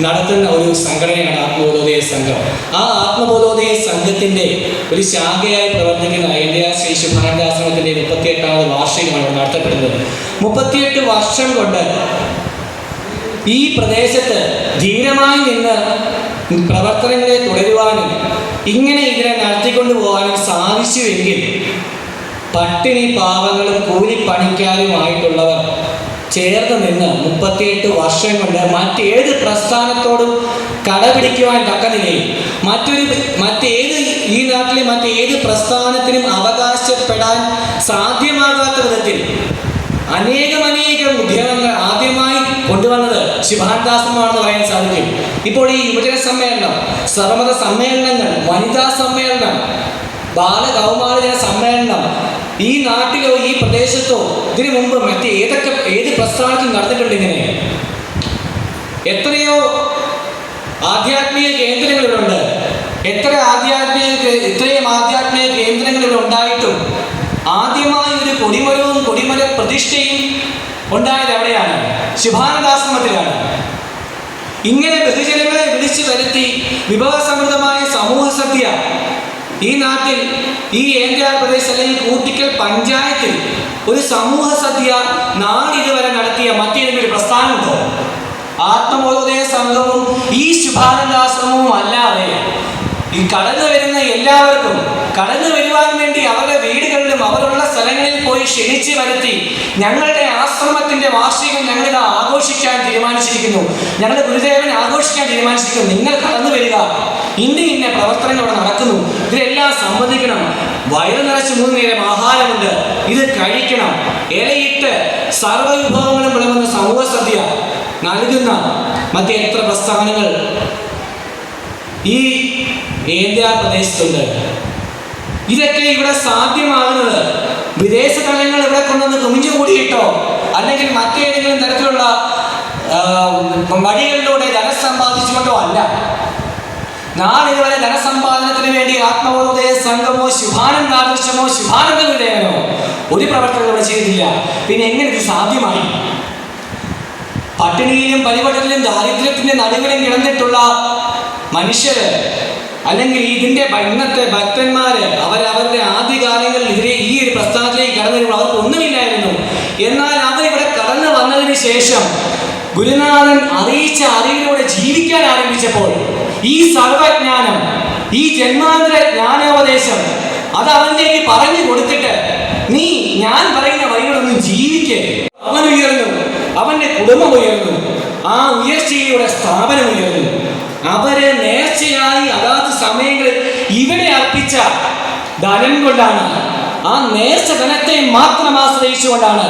[SPEAKER 1] നടത്തുന്ന ഒരു സംഘടനയാണ് ആത്മബോധോദയ സംഘം. ആ ആത്മബോധോദയ സംഘത്തിൻ്റെ ഒരു ശാഖയായി പ്രവർത്തിക്കുന്ന ഇന്ത്യ ശ്രീ ശുഭാനന്ദാശ്രമത്തിൻ്റെ 38ാമത് വാർഷികമാണ് നടത്തപ്പെടുന്നത്. 38 വർഷം കൊണ്ട് ഈ പ്രദേശത്ത് ധീരമായി നിന്ന് പ്രവർത്തനങ്ങളെ തുടരുവാനും ഇങ്ങനെ ഇതിനെ നടത്തിക്കൊണ്ടു പോകാനും സാധിച്ചുവെങ്കിൽ പട്ടിണി പാവങ്ങളും കൂലിപ്പണിക്കാരുമായിട്ടുള്ളവർ ചേർന്ന് നിന്ന് 38 വർഷം കൊണ്ട് മറ്റേത് പ്രസ്ഥാനത്തോടും കടപിടിക്കുവാൻ തക്ക നിലയിൽ ഈ നാട്ടിലെ മറ്റേത് പ്രസ്ഥാനത്തിനും അവകാശപ്പെടാൻ സാധ്യമാകാത്ത വിധത്തിൽ അനേകം ഉദ്യമങ്ങൾ ആദ്യമായി കൊണ്ടുവന്നത് ശുഭാനന്ദാശ്രമമാണെന്ന് പറയാൻ സാധിക്കും. ഇപ്പോൾ ഈ യുവജന സമ്മേളനം, സർവമത സമ്മേളനങ്ങൾ, വനിതാ സമ്മേളനം, ബാലകൗമാരജന സമ്മേളനം ഈ നാട്ടിലോ ഈ പ്രദേശത്തോ ഇതിനു മുമ്പ് ഏത് പ്രസ്ഥാനത്തിൽ നടന്നിട്ടുണ്ട്? ഇങ്ങനെ എത്രയോ ആധ്യാത്മിക കേന്ദ്രങ്ങൾ ഇവിടെ ഉണ്ട്. ഇത്രയും ആധ്യാത്മിക കേന്ദ്രങ്ങൾ ഇവിടെ ഉണ്ടായിട്ടും ആദ്യമായി ഒരു കൊടിമര പ്രതിഷ്ഠയും ഉണ്ടായത് എവിടെയാണ്? ശുഭാനന്ദാശ്രമത്തിലാണ്. ഇങ്ങനെ ബഹുജനങ്ങളെ വിളിച്ചു വരുത്തി വിഭവസമൃദ്ധമായ സമൂഹ സദ്യ ഈ നാട്ടിൽ, ഈ ഏന്ത്യാർ പ്രദേശ് അല്ലെങ്കിൽ കൂട്ടിക്കൽ പഞ്ചായത്തിൽ ഒരു സമൂഹ സദ്യ നാളിതുവരെ നടത്തിയ മറ്റേതെങ്കിലും പ്രസ്ഥാനമുണ്ടോ? ആത്മബോധോദയ സംഘവും ഈ ശുഭാനന്ദാശ്രമവും അല്ലാതെ ഈ കടന്നു വരുന്ന എല്ലാവർക്കും കടന്നു വരുവാൻ വേണ്ടി അവരുടെ വീടുകളിലും അവരുള്ള സ്ഥലങ്ങളിൽ പോയി ക്ഷണിച്ച് വരുത്തി ഞങ്ങളുടെ ആശ്രമത്തിന്റെ വാർഷികം ഞങ്ങളിത് ആഘോഷിക്കാൻ തീരുമാനിച്ചിരിക്കുന്നു, ഞങ്ങളുടെ ഗുരുദേവൻ ആഘോഷിക്കാൻ തീരുമാനിച്ചിരിക്കുന്നു, നിങ്ങൾ കടന്നു വരിക, ഇന്ന പ്രവർത്തനങ്ങൾ ഇവിടെ നടക്കുന്നു, ഇതിലെല്ലാം സംബന്ധിക്കണം, വയറ് നിറച്ച് 3 നേരം ആഹാരമുണ്ട്, ഇത് കഴിക്കണം, ഇലയിട്ട് സർവ്വവിഭവങ്ങളും വിളമ്പുന്ന സമൂഹ സദ്യ നൽകുന്ന മറ്റെത്ര പ്രസ്ഥാനങ്ങൾ ഈ ഏന്ത്യാർ പ്രദേശത്തുണ്ട്? ഇതൊക്കെ ഇവിടെ സാധ്യമാകുന്നത് വിദേശ തലങ്ങൾ ഇവിടെ കൊണ്ടുവന്ന് കുമിഞ്ഞു കൂടിയിട്ടോ അല്ലെങ്കിൽ മറ്റേതെങ്കിലും തരത്തിലുള്ള വഴികളിലൂടെ ധനം സമ്പാദിച്ചുകൊണ്ടോ അല്ല. നാളിതുവരെ ധനസമ്പാദനത്തിന് വേണ്ടി ആത്മബോധോദയ സംഘമോ ശുഭാനന്ദാദർശമോ ശുഭാനന്ദ ഗുരുദേവനോ ഒരു പ്രവർത്തനം ഇവിടെ ചെയ്തിട്ടില്ല. പിന്നെ എങ്ങനെ ഇത് സാധ്യമായി? പട്ടിണിയിലും പരിപടലിലും ദാരിദ്ര്യത്തിന്റെ നടുവിലും കിടന്നിട്ടുള്ള മനുഷ്യര് അല്ലെങ്കിൽ ഇതിന്റെ ഇന്നത്തെ ഭക്തന്മാര് അവരവരുടെ ആദ്യകാലങ്ങളിൽ ഇതിലെ ഈ ഒരു പ്രസ്ഥാനത്തിലേക്ക് കടന്നു വരുമ്പോൾ അവർക്ക് ഒന്നുമില്ലായിരുന്നു. എന്നാൽ അവരിവിടെ കടന്നു വന്നതിന് ശേഷം ഗുരുനാഥൻ അറിയിച്ച അറിവിലൂടെ ജീവിക്കാൻ ആരംഭിച്ചപ്പോൾ ഈ സർവജ്ഞാനം, ഈ ജന്മാന്തര ജ്ഞാനോപദേശം അത് അവനിലേക്ക് പറഞ്ഞു കൊടുത്തിട്ട് നീ ഞാൻ പറയുന്ന വഴികളൊന്നും ജീവിക്ക്. അവൻ ഉയർന്നു, അവന്റെ കുടുംബം ഉയർന്നു, ആ ഉയർച്ചയുടെ സ്ഥാപനം ഉയർന്നു. അവര് നേർച്ചയായി അതാത് സമയങ്ങളിൽ ഇവിടെ അർപ്പിച്ച ധനം കൊണ്ടാണ്, ആ നേർച്ച ധനത്തെ മാത്രം ആശ്രയിച്ചുകൊണ്ടാണ്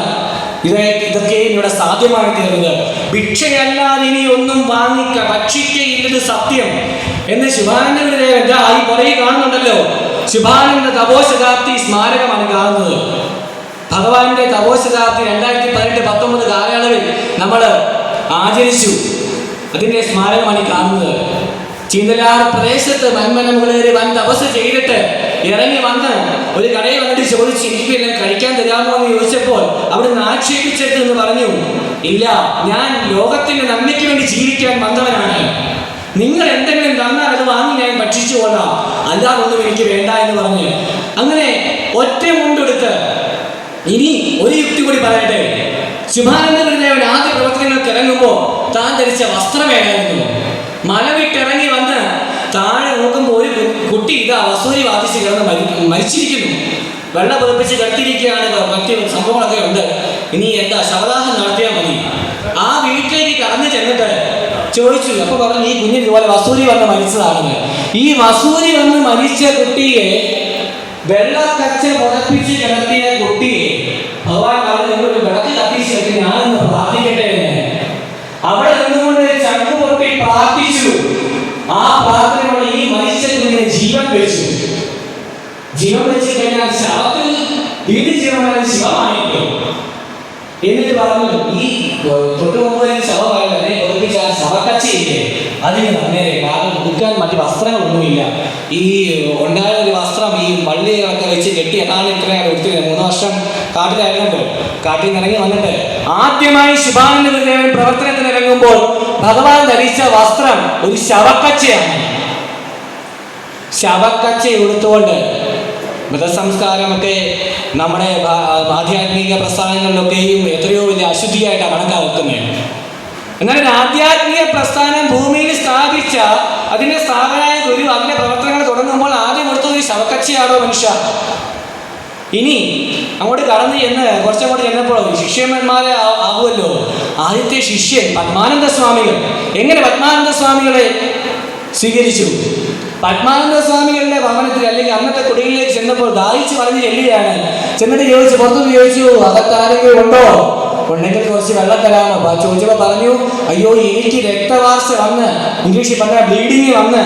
[SPEAKER 1] ഇതൊക്കെ ഇവിടെ സാധ്യമായി തീർന്നത്. ഭിക്ഷയല്ലാതെ ഇനി ഒന്നും ഭക്ഷിക്കയില്ലത് സത്യം എന്ന് ശുഭാനന്ദ ഗുരുദേവൻ ഈ പുറകെ കാണുന്നുണ്ടല്ലോ. ശുഭാനന്ദ തപോശതാബ്ദി സ്മാരകമാണ് കാണുന്നത്. ഭഗവാന്റെ തപോശതാബ്ദി 2018-19 കാലയളവിൽ നമ്മൾ ആചരിച്ചു. അതിന്റെ സ്മാരകമാണ് കാണുന്നത്. ചീന്തലാർ പ്രദേശത്ത് വൻമനമുകളേറി വൻ തപസ് ചെയ്തിട്ട് ഇറങ്ങി വന്ന് ഒരു കടയിൽ വന്നിട്ട് ചോദിച്ചു, എനിക്കെല്ലാം കഴിക്കാൻ തരാമോ എന്ന് ചോദിച്ചപ്പോൾ അവിടുന്ന് ആക്ഷേപിച്ചെന്ന് പറഞ്ഞു, ഇല്ല, ഞാൻ ലോകത്തിന്റെ നന്മയ്ക്ക് വേണ്ടി ജീവിക്കാൻ വന്നവനാണ്, നിങ്ങൾ എന്തെങ്കിലും തന്നാൽ അത് വാങ്ങി ഞാൻ ഭക്ഷിച്ചു കൊള്ളാം, അല്ലാതൊന്നും എനിക്ക് വേണ്ട എന്ന് പറഞ്ഞ് അങ്ങനെ ഒറ്റ മുണ്ടെടുത്ത്. ഇനി ഒരു യുക്തി കൂടി പറയട്ടെ. ശുഭാനന്ദ ഗുരുദേവൻ ആദ്യ പ്രവർത്തനങ്ങൾക്ക് ഇറങ്ങുമ്പോൾ താൻ ധരിച്ച വസ്ത്രമേതായിരുന്നു. മല വിട്ടിറങ്ങി വന്ന് താഴെ നോക്കുമ്പോൾ ഒരു കുട്ടി വസൂരി വാദിച്ച് കിടന്ന് മരിച്ചിരിക്കുന്നു. വെള്ളം പുതപ്പിച്ച് കിടത്തിയിരിക്കുകയാണ്. മറ്റ് സംഭവങ്ങളൊക്കെ ഉണ്ട്. ഇനി എന്താ ശവദാഹം നടത്തിയാൽ മതി. ആ വീട്ടിലേക്ക് കടന്നു ചെന്നിട്ട് ചോദിച്ചു. അപ്പൊ പറഞ്ഞു, ഈ കുഞ്ഞിന് ഇതുപോലെ വസൂരി വന്ന് മരിച്ചതാണെന്ന്. ഈ വസൂരി വന്ന് മരിച്ച കുട്ടിയെ, വെള്ളക്കച്ച പുതപ്പിച്ച് കിടത്തിയ കുട്ടിയെ ഭഗവാൻ പറഞ്ഞു, നിങ്ങളൊരു വിളക്ക് കത്തിച്ച് വെച്ച് ഞാനൊന്ന് പ്രാർത്ഥിക്കട്ടെ എന്ന്. അവിടെ നിന്നുകൊണ്ട് ചങ്കു പൊട്ടി പ്രാർത്ഥിച്ചു. ആ പ്രാർത്ഥനയോടെ ഈ മനുഷ്യ കുഞ്ഞിനെ ജീവൻ വെച്ചു. ജീവൻ വെച്ച് കഴിഞ്ഞാൽ ശവത്തിൽ വീട് ജീവനാൽ ശിവമായിട്ടോ. എന്നിട്ട് പറഞ്ഞു, ഈ തൊട്ടുമുമ്പ് ശവമായില്ല, അതിനെ പൊതുപ്പിച്ച ശവക്കച്ചയില്ലേ അതിന് നേരെ, കാരണം ഉടുക്കാൻ മറ്റു വസ്ത്രങ്ങളൊന്നുമില്ല. ഈ ഉണ്ടായ ഒരു വസ്ത്രം ഈ വള്ളികളൊക്കെ വെച്ച് കെട്ടി അതാണ് ഇത്രയും എടുത്തില്ല. 3 വർഷം കാട്ടിലായിരുന്നല്ലോ. കാട്ടിൽ നിന്ന് ഇറങ്ങി വന്നിട്ട് ആദ്യമായി ശുഭാനന്ദ ഗുരുദേവൻ പ്രവർത്തനത്തിന് ഇറങ്ങുമ്പോൾ ഭഗവാൻ ധരിച്ച വസ്ത്രം ഒരു ശവക്കച്ചയാണ്. ശവക്കച്ച എടുത്തുകൊണ്ട് മൃതസംസ്കാരമൊക്കെ നമ്മുടെ ആധ്യാത്മിക പ്രസ്ഥാനങ്ങളിലൊക്കെയും എത്രയോ വലിയ അശുദ്ധിയായിട്ടാണ് കണക്കാക്കുന്നത്. എന്നാൽ ഒരു ആധ്യാത്മിക പ്രസ്ഥാനം ഭൂമിയിൽ സ്ഥാപിച്ച അതിന്റെ സ്ഥാപനായ ഗുരു അതിന്റെ പ്രവർത്തനങ്ങൾ തുടങ്ങുമ്പോൾ ആദ്യം കൊടുത്തത് ഒരു ശവക്കച്ചയാണോ മനുഷ്യ? ഇനി അങ്ങോട്ട് കടന്നു ചെന്ന് കുറച്ചങ്ങോട്ട് ചെന്നപ്പോൾ ശിഷ്യന്മാരെ ആകുമല്ലോ. ആദ്യത്തെ ശിഷ്യൻ പത്മാനന്ദ സ്വാമികൾ. എങ്ങനെ പത്മാനന്ദ സ്വാമികളെ സ്വീകരിച്ചു? പത്മാനന്ദ സ്വാമികളുടെ ഭവനത്തിൽ അല്ലെങ്കിൽ അന്നത്തെ കുടികളിലേക്ക് ചെന്നപ്പോൾ ദാഹിച്ച് പറഞ്ഞ് ചെല്ലുകയാണ്. ചെന്നിട്ട് ചോദിച്ചു, പുറത്തുനിന്ന് ചോദിച്ചു, അകത്താരെങ്കിലും ഉണ്ടോ? ഉണ്ടെങ്കിൽ കുറച്ച് വെള്ളം തരാമോ? ചോദിച്ചപ്പോൾ പറഞ്ഞു, അയ്യോ എനിക്ക് രക്തവാർച്ച വന്ന്, ഇംഗ്ലീഷിൽ പറഞ്ഞ ബ്ലീഡിങ് വന്ന്.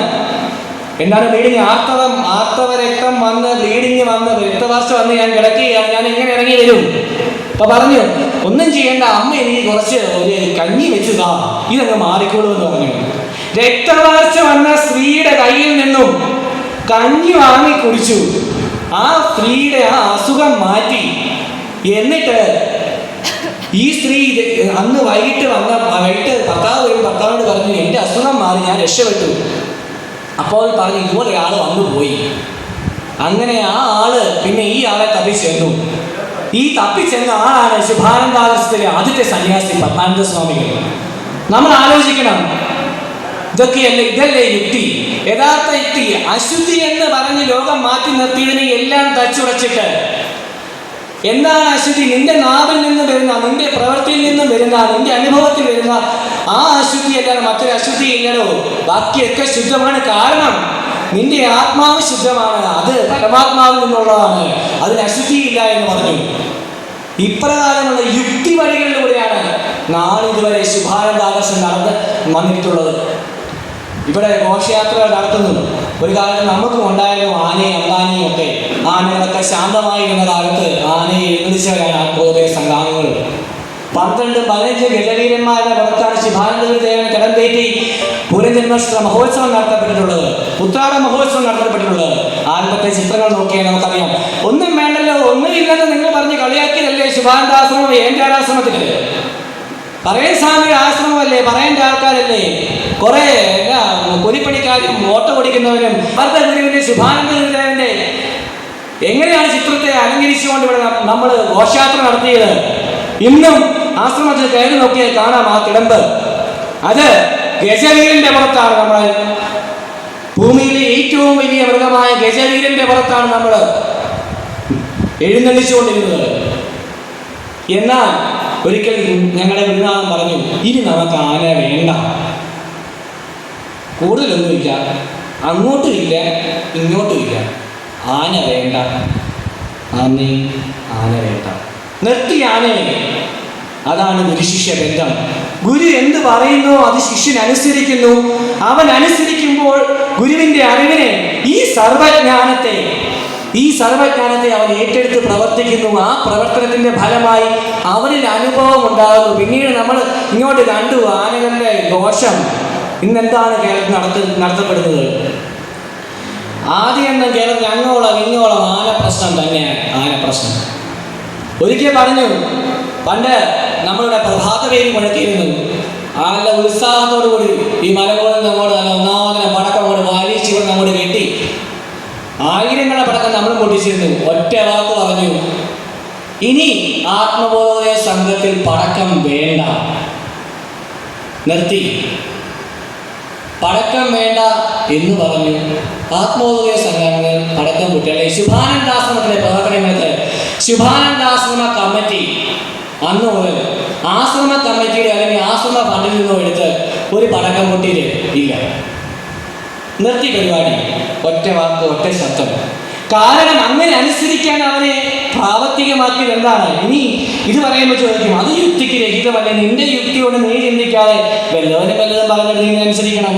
[SPEAKER 1] എന്താണ് ബ്ലീഡിങ്? ആർത്തവ രക്തം വന്ന് ബ്ലീഡിങ് വന്ന് രക്തവാർച്ച വന്ന് ഞാൻ കിടക്കുകയാണ്, ഞാൻ എങ്ങനെ ഇറങ്ങി വരും? അപ്പൊ പറഞ്ഞു, ഒന്നും ചെയ്യേണ്ട, അമ്മ എനിക്ക് കുറച്ച് ഒരു കഞ്ഞി വെച്ചതാ, ഇതങ്ങ് മാറിക്കോളൂ എന്ന് പറഞ്ഞു.
[SPEAKER 2] രക്തവാർച്ച വന്ന സ്ത്രീയുടെ കയ്യിൽ നിന്നും കഞ്ഞി വാങ്ങി കുടിച്ചു. ആ സ്ത്രീയുടെ ആ അസുഖം മാറ്റി. എന്നിട്ട് ഈ സ്ത്രീ അന്ന് വൈകിട്ട് ഭർത്താവിനോട് പറഞ്ഞു, എൻ്റെ അസുഖം മാറി, ഞാൻ രക്ഷപ്പെട്ടു. അപ്പോൾ പറഞ്ഞു, ഇതുപോലെ ഒരാൾ വന്നു പോയി. അങ്ങനെ ആ ആള് പിന്നെ ഈ ആളെ തപ്പിച്ചെന്നു. ഈ തപ്പിച്ചെന്ന ആളാണ് ശുഭാനന്ദാശ്രമത്തിലെ ആദ്യത്തെ സന്യാസി പത്മാനന്ദ സ്വാമികൾ. നമ്മൾ ആലോചിക്കണം, ഇതല്ലേ യുക്തി, യഥാർത്ഥ യുക്തി. അശുദ്ധി എന്ന് പറഞ്ഞ് ലോകം മാറ്റി നിർത്തിയതിനെ എല്ലാം തച്ചുടച്ചിട്ട് എന്താണ് അശുദ്ധി? നിന്റെ നാവിൽ നിന്ന് വരുന്ന, നിന്റെ പ്രവൃത്തിയിൽ നിന്നും വരുന്ന, നിന്റെ അനുഭവത്തിൽ വരുന്ന ആ അശുദ്ധി അല്ലാതെ മറ്റൊരു അശുദ്ധി ഇല്ലല്ലോ. ബാക്കിയൊക്കെ ശുദ്ധമാണ്. കാരണം നിന്റെ ആത്മാവ് ശുദ്ധമാണ്, അത് പരമാത്മാവിൽ നിന്നുള്ളതാണ്, അതിന് അശുദ്ധിയില്ല എന്ന് പറഞ്ഞു. ഇപ്രകാരമുള്ള യുക്തി വഴികളിലൂടെയാണ് നാളിതുവരെ ശുഭാനന്ദാശ്രമം നടന്ന് വന്നിട്ടുള്ളത്. ഇവിടെ ഘോഷയാത്രകൾ നടത്തുന്നു. ഒരു കാലത്ത് നമുക്കും ഉണ്ടായിരുന്നു ആനയും അമ്പാനിയും ഒക്കെ. ആനകളൊക്കെ ശാന്തമായിരുന്ന കാലത്ത് ആനയെ എഴുന്നള്ളിച്ചവരാണ് ആത്മോദയ സംഘാംഗങ്ങൾ. 12-15 ഗജവീരന്മാരുടെ പുറത്താണ് ശുഭാനന്ദദേവനെ കിടന്തേറ്റി പൂരജന്മാഷ്ടമി മഹോത്സവം നടത്തപ്പെട്ടിട്ടുള്ളത്, ഉത്രാട മഹോത്സവം നടത്തപ്പെട്ടിട്ടുള്ളത്. ആൽബത്തെ ചിത്രങ്ങൾ നോക്കിയാൽ നമുക്കറിയാം. ഒന്നും വേണ്ടല്ലോ, ഒന്നുമില്ലെന്ന് നിങ്ങൾ പറഞ്ഞ് കളിയാക്കിയതല്ലേ ശുഭാനന്ദാശ്രമം ഏൻകാരാശ്രമത്തിൽ? പറയൻ സ്വാമിയുടെ ആശ്രമമല്ലേ, പറയേണ്ട ആൾക്കാരല്ലേ. കുറെ പൊലിപ്പണിക്കാരും ഓട്ട ഓടിക്കുന്നവരും അവരുടെ ഗുരുവിന്റെ ശുഭാനന്ദദേവന്റെ എങ്ങനെയാണ് ചിത്രത്തെ അലങ്കരിച്ചുകൊണ്ട് ഇവിടെ നമ്മൾ ഘോഷയാത്ര നടത്തിയത്? ഇന്നും ആശ്രമത്തിൽ കയറി നോക്കിയാൽ കാണാം ആ കിടമ്പ്. അത് ഗജവീരന്റെ പുറത്താണ്. നമ്മൾ ഭൂമിയിലെ ഏറ്റവും വലിയ മൃഗമായ ഗജവീരന്റെ പുറത്താണ് നമ്മൾ എഴുന്നള്ളിച്ചുകൊണ്ടിരുന്നത്. എന്നാൽ ഒരിക്കൽ ഞങ്ങളുടെ ഗുരുനാഥൻ പറഞ്ഞു, ഇനി നമുക്ക് ആന വേണ്ട, കൂടുതലൊന്നുമില്ല, അങ്ങോട്ടും ഇല്ല ഇങ്ങോട്ടും ഇല്ല, ആന വേണ്ട, ആന വേണ്ട, നിർത്തി ആനയെ. അതാണ് ഗുരുശിഷ്യ ബന്ധം. ഗുരു എന്ത് പറയുന്നു അത് ശിഷ്യൻ അനുസരിക്കുന്നു. അവൻ അനുസരിക്കുമ്പോൾ ഗുരുവിന്റെ അറിവിനെ, ഈ സർവജ്ഞാനത്തെ അവൻ ഏറ്റെടുത്ത് പ്രവർത്തിക്കുന്നു. ആ പ്രവർത്തനത്തിന്റെ ഫലമായി അവനിൽ അനുഭവം ഉണ്ടാകുന്നു. പിന്നീട് നമ്മൾ ഇങ്ങോട്ട് കണ്ടു ആനകളുടെ ഘോഷം. ഇന്നെന്താണ് കേരളത്തിൽ നടത്തപ്പെടുന്നത്? ആദ്യം കേരളത്തിൽ അങ്ങോളം ഇങ്ങോളം ആന പ്രശ്നം തന്നെയാണ്. ആന പ്രശ്നം ഒരിക്കൽ പറഞ്ഞു, പണ്ട് നമ്മളുടെ പ്രഭാതവേദി മുഴക്കിയിരുന്നു. നല്ല ഉത്സാഹത്തോടു കൂടി ഈ മലകോളിൽ നമ്മോട് നല്ല ഒന്നാമതിനെ പടക്കം അങ്ങോട്ട് വാലിച്ചുകൊണ്ട് നമ്മോട് കെട്ടി ആയിരങ്ങളെ പടക്കം നമ്മൾ പൊട്ടിച്ചിരുന്നു. ഒറ്റ വാക്ക് പറഞ്ഞു, ഇനി ആത്മബോധോദയ സംഘത്തിൽ പടക്കം വേണ്ട, നിർത്തി, പടക്കം വേണ്ട എന്ന് പറഞ്ഞു. ആത്മബോധോദയ സംഘങ്ങൾ പടക്കം പൊട്ടിയാൽ ശുഭാനന്ദാശ്രമത്തിലെ പ്രവർത്തനങ്ങൾക്ക് ശുഭാനന്ദാശ്രമ കമ്മിറ്റി അന്ന് മുതൽ ആശ്രമ കമ്മിറ്റിയുടെ അല്ലെങ്കിൽ ആശ്രമ ഫണ്ടിൽ നിന്നും എടുത്ത് ഒരു പടക്കം പൊട്ടിയിൽ ഇല്ല, നിർത്തി പരിപാടി. ഒറ്റ വാക്ക്, ഒറ്റ ശബ്ദം. കാരണം അങ്ങനെ അനുസരിക്കാൻ അവനെ പ്രാവർത്തികമാക്കിയത് എന്താണ്? ഇനി ഇത് പറയുമ്പോൾ ചോദിക്കും, അത് യുക്തിക്ക് രഹിതമല്ലേ, നിന്റെ യുക്തിയോട് നീ ചിന്തിക്കാതെ വല്ലതും പറഞ്ഞിട്ട് നീ അനുസരിക്കണം.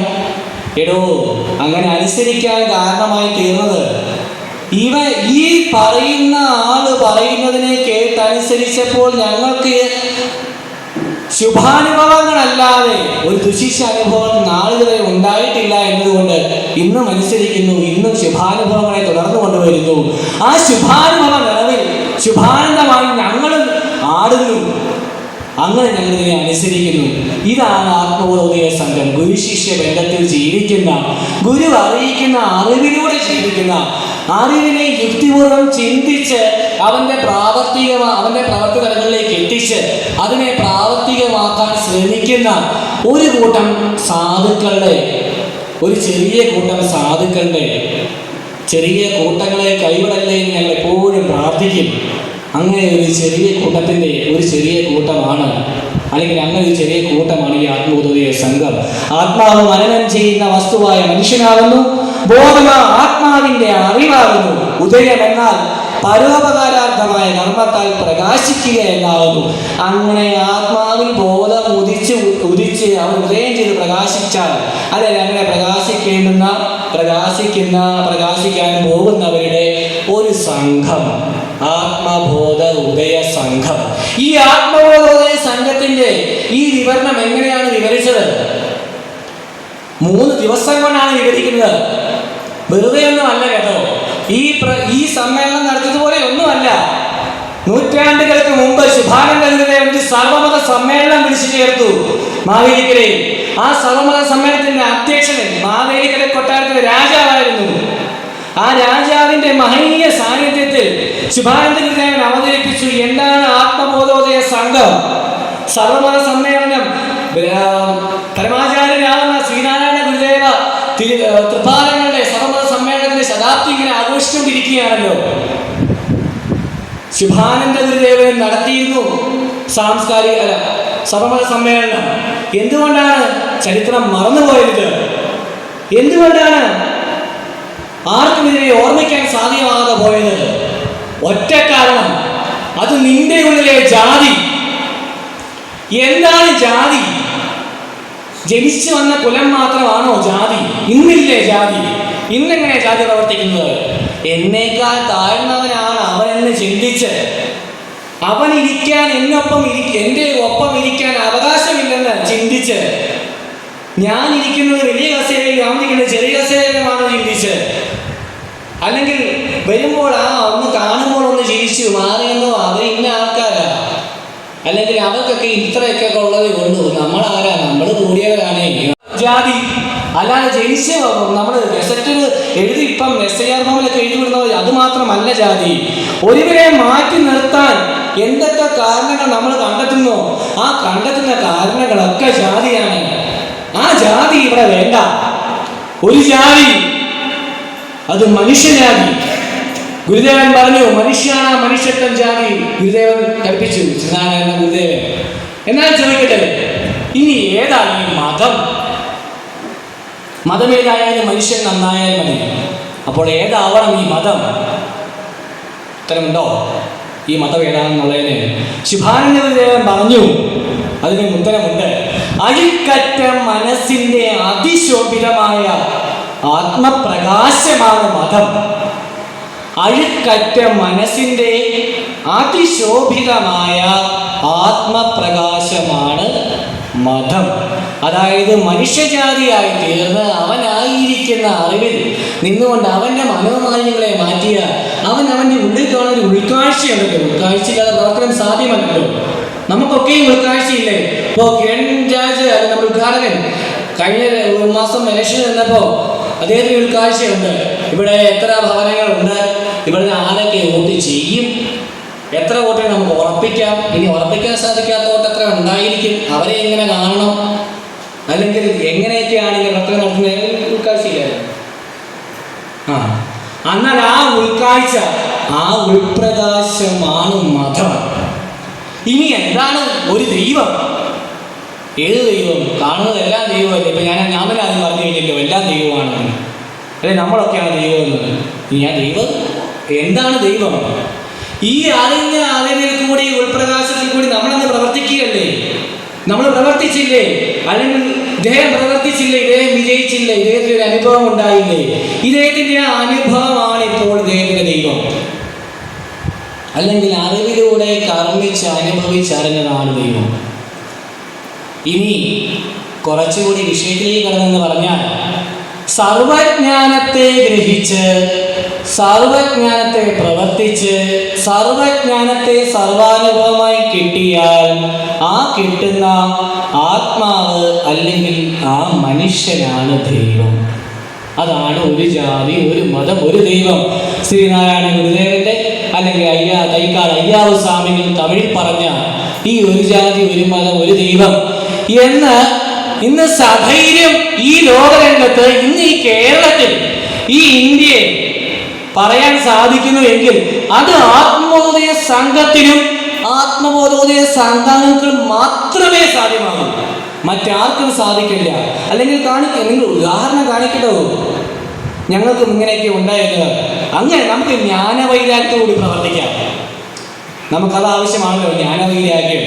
[SPEAKER 2] എടോ, അങ്ങനെ അനുസരിക്കാൻ കാരണമായി തീർന്നത് ഈ പറയുന്ന ആള് പറയുന്നതിനെ കേട്ടനുസരിച്ചപ്പോൾ ഞങ്ങൾക്ക് ശുഭാനുഭവങ്ങളല്ലാതെ ഒരു ദുശിക്ഷ അനുഭവം നാളിതുവരെ ഉണ്ടായിട്ടില്ല എന്നതുകൊണ്ട് ഇന്നും അനുസരിക്കുന്നു, ഇന്നും ശുഭാനുഭവങ്ങളെ തുടർന്നു കൊണ്ടുവരുന്നു. ആ ശുഭാനുഭവ നിറവിൽ ശുഭാനന്ദമായി ഞങ്ങളും ആടുന്നു. അങ്ങനെ ഞങ്ങളിതിനെ അനുസരിക്കുന്നു. ഇതാണ് ആത്മബോധോദയ സംഘം. ഗുരുശിഷ്യ ബന്ധത്തിൽ ജീവിക്കുന്ന, ഗുരു അറിയിക്കുന്ന അറിവിലൂടെ ജീവിക്കുന്ന, അറിവിനെ യുക്തിപൂർവ്വം ചിന്തിച്ച് അവന്റെ പ്രവർത്തി തലങ്ങളിലേക്ക് എത്തിച്ച് അതിനെ പ്രാവർത്തികമാക്കാൻ ശ്രമിക്കുന്ന ഒരു കൂട്ടം സാധുക്കളുടെ, ഒരു ചെറിയ കൂട്ടം സാധുക്കളുടെ, ചെറിയ കൂട്ടങ്ങളെ കൈവിടല്ലേ എന്ന് ഞങ്ങൾ എപ്പോഴും പ്രാർത്ഥിക്കും. അങ്ങനെ ഒരു ചെറിയ കൂട്ടത്തിൻ്റെ ഒരു ചെറിയ കൂട്ടമാണ്, അല്ലെങ്കിൽ അങ്ങനെ ഒരു ചെറിയ കൂട്ടമാണ് ഈ ആത്മബോധോദയ സംഘം. ആത്മാവ് മനനം ചെയ്യുന്ന വസ്തുവായ മനുഷ്യനാകുന്നു. ബോധമ ആത്മാവിൻ്റെ അറിവാകുന്നു. ഉദയം എന്നാൽ പരോപകാരാർത്ഥമായ കർമ്മത്താൽ പ്രകാശിക്കുക എന്നാകുന്നു. അങ്ങനെ ആത്മാവിൽ ബോധം ഉദിച്ച് അവൻ ഉദയം ചെയ്ത് പ്രകാശിച്ചാൽ, അല്ലെങ്കിൽ അങ്ങനെ പ്രകാശിക്കാൻ പോകുന്നവരുടെ ഒരു സംഘം, ആത്മബോധ ഉദയ സംഘം. ഈ ആത്മബോധോദയ സംഘത്തിന്റെ ഈ വിവരണം എങ്ങനെയാണ് വിവരിച്ചത്? 3 ദിവസം കൊണ്ടാണ് വിവരിക്കുന്നത്. വെറുതെ ഒന്നും അല്ല കേട്ടോ. ഈ സമ്മേളനം നടത്തിയതുപോലെ ഒന്നുമല്ല. നൂറ്റാണ്ടുകൾക്ക് മുമ്പ് ശുഭാനന്ദ ഗുരുദേവൻ സർവമത സമ്മേളനം വിളിച്ചു ചേർത്തു മാവേലിക്കരയിൽ. ആ സർവമത സമ്മേളനത്തിന്റെ അധ്യക്ഷൻ മാവേലിക്കര കൊട്ടാരത്തിലെ രാജാവായിരുന്നു. ആ രാജാവിന്റെ മഹനീയ സാന്നിധ്യത്തിൽ ശുഭാനന്ദ ഗുരുദേവൻ അവതരിപ്പിച്ചു എന്താണ് ആത്മബോധോദയ സംഘം. സർവമത സമ്മേളനം പരമാചാര്യരാകുന്ന ശ്രീനാരായണ ഗുരുദേവ തൃപാദങ്ങളുടെ സർവമത സമ്മേളനത്തിന്റെ ശതാബ്ദി ഇങ്ങനെ ആഘോഷിച്ചുകൊണ്ടിരിക്കുകയാണല്ലോ. ശുഭാനന്ദ ഗുരുദേവൻ നടത്തിയിരുന്നു സാംസ്കാരിക സർവമത സമ്മേളനം. എന്തുകൊണ്ടാണ് ചരിത്രം മറന്നുപോയത്? എന്തുകൊണ്ടാണ് ആർക്കും ഇതിനെ ഓർമ്മിക്കാൻ സാധ്യമാകാതെ പോയത്? ഒറ്റ കാരണം, അത് നിന്റെ ഉള്ളിലെ ജാതി. എന്താണ് ജാതി? ജനിച്ചു വന്ന കുലം മാത്രമാണോ ജാതി? ഇന്നില്ലേ ജാതി? ഇന്നെങ്ങനെ ജാതി പ്രവർത്തിക്കുന്നത്? എന്നേക്കാൾ താഴ്ന്നവനാണ് അവനെന്ന് ചിന്തിച്ച് അവൻ ഇരിക്കാൻ എൻ്റെ ഒപ്പം ഇരിക്കാൻ അവകാശമില്ലെന്ന് ചിന്തിച്ച് ഞാൻ ഇരിക്കുന്നത് വലിയ കസേരയിൽ, അവൻ ഇരിക്കുന്നത് ചെറിയ കസേരയിലുമാണ് ചിന്തിച്ച്, അല്ലെങ്കിൽ വരുമ്പോൾ ഒന്ന് കാണുമ്പോൾ ഒന്ന് ചിരിച്ചു മാറിയെന്നോ അവർ ഇന്ന ആൾക്കാരാ, അല്ലെങ്കിൽ അവർക്കൊക്കെ ഇത്രയൊക്കെ ഉള്ളത് കൊണ്ടു നമ്മളാരാ, നമ്മൾ കൂടിയവരാണ് ജാതി. അല്ലാതെ ജനിച്ച് നമ്മൾ ഗസറ്റിൽ എഴുതി ഇപ്പം SIR ഫോമിലൊക്കെ എഴുതി വിടുന്നത് അത് മാത്രമല്ല ജാതി. ഒരുവരെ മാറ്റി നിർത്താൻ എന്തൊക്കെ കാരണങ്ങൾ നമ്മൾ കണ്ടെത്തുന്നു, ആ കണ്ടെത്തുന്ന കാരണങ്ങളൊക്കെ ജാതിയാണ്. ആ ജാതി ഇവിടെ വേണ്ട. ഒരു ജാതി, അത് മനുഷ്യജാതി. ഗുരുദേവൻ പറഞ്ഞു മനുഷ്യാണ് മനുഷ്യത്വം ജാതി. ഗുരുദേവൻ കൽപ്പിച്ചു ശ്രീനാരായണ ഗുരുദേവൻ. എന്നാൽ ചോദിക്കട്ടെ, ഇനി ഏതാണ് ഈ മതം? മതമേതായാലും മനുഷ്യൻ നന്നായാൽ മതി. അപ്പോൾ ഏതാവണം ഈ മതം? ഉത്തരമുണ്ടോ? ഈ മതം ഏതാണെന്നുള്ളതിന് ശുഭാനന്ദ ഗുരുദേവൻ പറഞ്ഞു, അതിന് ഉത്തരമുണ്ട്. അഴിക്കറ്റ മനസ്സിന്റെ അതിശോഭിതമായ ആത്മപ്രകാശമാണ് മതം. അഴുക്കറ്റ മനസ്സിന്റെ അതിശോഭിതമായ ആത്മപ്രകാശമാണ് മതം. അതായത് മനുഷ്യജാതിയായി തീർന്ന് അവനായിരിക്കുന്ന അറിവിൽ നിന്നുകൊണ്ട് അവൻ്റെ മനോമാലിന്യങ്ങളെ മാറ്റിയ അവൻ്റെ ഉള്ളിൽ കാണുന്ന ഒരു ഉൾക്കാഴ്ചയുണ്ടല്ലോ. ഉൾക്കാഴ്ചയില്ലാതെ പ്രവർത്തനം സാധ്യമല്ലല്ലോ. നമുക്കൊക്കെയും ഉൾക്കാഴ്ചയില്ലേ? ഇപ്പോൾ കിരൺ രാജ് നമ്മുടെ ഉദ്ഘാടകൻ കഴിഞ്ഞ മാസം ഇലക്ഷൻ നിന്നപ്പോൾ അദ്ദേഹത്തിന് ഉൾക്കാഴ്ചയുണ്ട്. ഇവിടെ എത്ര ഭവനങ്ങളുണ്ട്, ഇവിടെ ആരൊക്കെ വോട്ട് ചെയ്യും, എത്ര വോട്ടുകൾ നമുക്ക് ഉറപ്പിക്കാം, ഇനി ഉറപ്പിക്കാൻ സാധിക്കാത്ത വോട്ട് എത്ര ഉണ്ടായിരിക്കും, അവരെ എങ്ങനെ കാണണം, അല്ലെങ്കിൽ എങ്ങനെയൊക്കെയാണ് ഈ പ്രവർത്തനം നടത്തുന്നത്, ഉൾക്കാഴ്ചയില്ലായിരുന്നു. എന്നാൽ ആ ഉൾക്കാഴ്ച, ആ ഉൾപ്രകാശമാണ് മതം. ഇനി എന്താണ് ഒരു ദൈവം? ഏത് ദൈവം? കാണുന്നതെല്ലാം ദൈവമല്ലേ. ഇപ്പം ഞാൻ തന്നെ ആദ്യം പറഞ്ഞു കഴിഞ്ഞല്ലോ, എല്ലാം ദൈവമാണ്, അല്ലെ നമ്മളൊക്കെയാണ് ദൈവം എന്നത്. ഇനി ആ ദൈവം എന്താണ് ദൈവം? ഈ അറിഞ്ഞ അറിവിൽ കൂടി ഉൾപ്രകാശത്തിൽ കൂടി നമ്മളന്ന് പ്രവർത്തിക്കുകയല്ലേ. നമ്മൾ പ്രവർത്തിച്ചില്ലേ, അല്ലെങ്കിൽ ഇദ്ദേഹം പ്രവർത്തിച്ചില്ലേ, ഇദ്ദേഹം വിജയിച്ചില്ലേ, ഇദ്ദേഹത്തിന് ഒരു അനുഭവം ഉണ്ടായില്ലേ, ഇദ്ദേഹത്തിൻ്റെ ആ അനുഭവമാണ് ഇപ്പോൾ ഇദ്ദേഹത്തിൻ്റെ ദൈവം. അല്ലെങ്കിൽ അറിവിലൂടെ കർമ്മിച്ച് അനുഭവിച്ചറിഞ്ഞതാണ് ദൈവം. ഇനി കുറച്ചുകൂടി വിഷയത്തിലേക്ക് കടന്നെന്ന് പറഞ്ഞാൽ, സർവജ്ഞാനത്തെ ഗ്രഹിച്ച്, സർവജ്ഞാനത്തെ പ്രവർത്തിച്ച്, സർവജ്ഞാനത്തെ സർവാനുഭവമായി കിട്ടിയാൽ ആ കിട്ടുന്ന ആത്മാവ് അല്ലെങ്കിൽ ആ മനുഷ്യനാണ് ദൈവം. അതാണ് ഒരു ജാതി, ഒരു മതം, ഒരു ദൈവം. ശ്രീനാരായണ ഗുരുദേവന്റെ അല്ലെങ്കിൽ തൈക്കാട് അയ്യാവ് സ്വാമികൾ തമിഴിൽ പറഞ്ഞ ഈ ഒരു ജാതി, ഒരു മതം, ഒരു ദൈവം എന്ന് ഇന്ന് സധൈര്യം ഈ ലോകരംഗത്ത്, ഇന്ന് ഈ കേരളത്തിൽ, ഈ ഇന്ത്യയിൽ പറയാൻ സാധിക്കുന്നു എങ്കിൽ അത് ആത്മബോധോദയ സംഘത്തിനും ആത്മബോധോദയ സംഘാംഗങ്ങൾക്കും മാത്രമേ സാധ്യമാകൂ. മറ്റാർക്കും സാധിക്കില്ല. അല്ലെങ്കിൽ നിങ്ങൾ ഉദാഹരണം കാണിക്കട്ടോ, ഞങ്ങൾക്കും ഇങ്ങനെയൊക്കെ ഉണ്ടായിരുന്നത്. അങ്ങനെ നമുക്ക് ജ്ഞാനവൈരാഗ്യത്തോടുകൂടി പ്രവർത്തിക്കാം. നമുക്കത് ആവശ്യമാണല്ലോ, ജ്ഞാനവൈരാഗ്യം.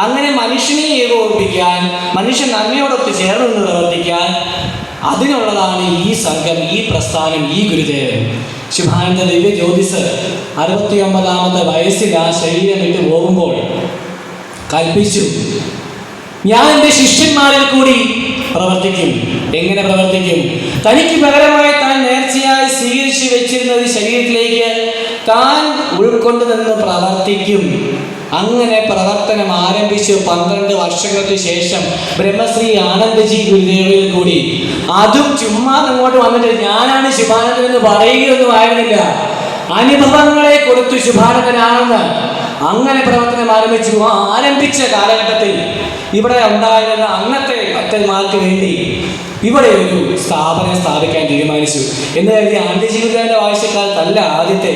[SPEAKER 2] അങ്ങനെ മനുഷ്യനെ ഏകോപിപ്പിക്കാൻ, മനുഷ്യൻ നന്മയോടൊത്ത് ചേർന്ന് നിന്ന് പ്രവർത്തിക്കാൻ അതിനുള്ളതാണ് ഈ സംഘം, ഈ പ്രസ്ഥാനം, ഈ ഗുരുദേവൻ. ശുഭാനന്ദ ദിവ്യ ജ്യോതിസ് 69ാമത്തെ വയസ്സിൽ ആ ശരീരം വിട്ടു പോകുമ്പോൾ കൽപ്പിച്ചു, ഞാൻ എൻ്റെ ശിഷ്യന്മാരിൽ കൂടി പ്രവർത്തിക്കും. എങ്ങനെ പ്രവർത്തിക്കും? തനിക്ക് പകരമായി താൻ നേർച്ചയായി സ്വീകരിച്ചു വെച്ചിരുന്നത് ശരീരത്തിലേക്ക് താൻ ഉൾക്കൊണ്ടു നിന്ന് പ്രവർത്തിക്കും. അങ്ങനെ പ്രവർത്തനം ആരംഭിച്ചു 12 വർഷങ്ങൾക്ക് ശേഷം ബ്രഹ്മശ്രീ ആനന്ദജി ഗുരുദേവയിൽ കൂടി. അതും ചുമ്മാ അങ്ങോട്ട് വന്നിട്ട് ഞാനാണ് ശുഭാനന്ദൻ എന്ന് പറയുകയൊന്നും ആയിരുന്നില്ല. അനുഭവങ്ങളെ കൊടുത്തു ശുഭാനന്ദനാണെന്ന്. അങ്ങനെ പ്രവർത്തനം ആരംഭിച്ചു. ആരംഭിച്ച കാലഘട്ടത്തിൽ ഇവിടെ ഉണ്ടായിരുന്ന അന്നത്തെ ഭക്തന്മാർക്ക് വേണ്ടി ഇവിടെ ഒരു സ്ഥാപനം സ്ഥാപിക്കാൻ തീരുമാനിച്ചു. എന്ന് കരുതി ആനന്ദജി ഗുരുദേവന്റെ ആവശ്യക്കാലത്തല്ല ആദ്യത്തെ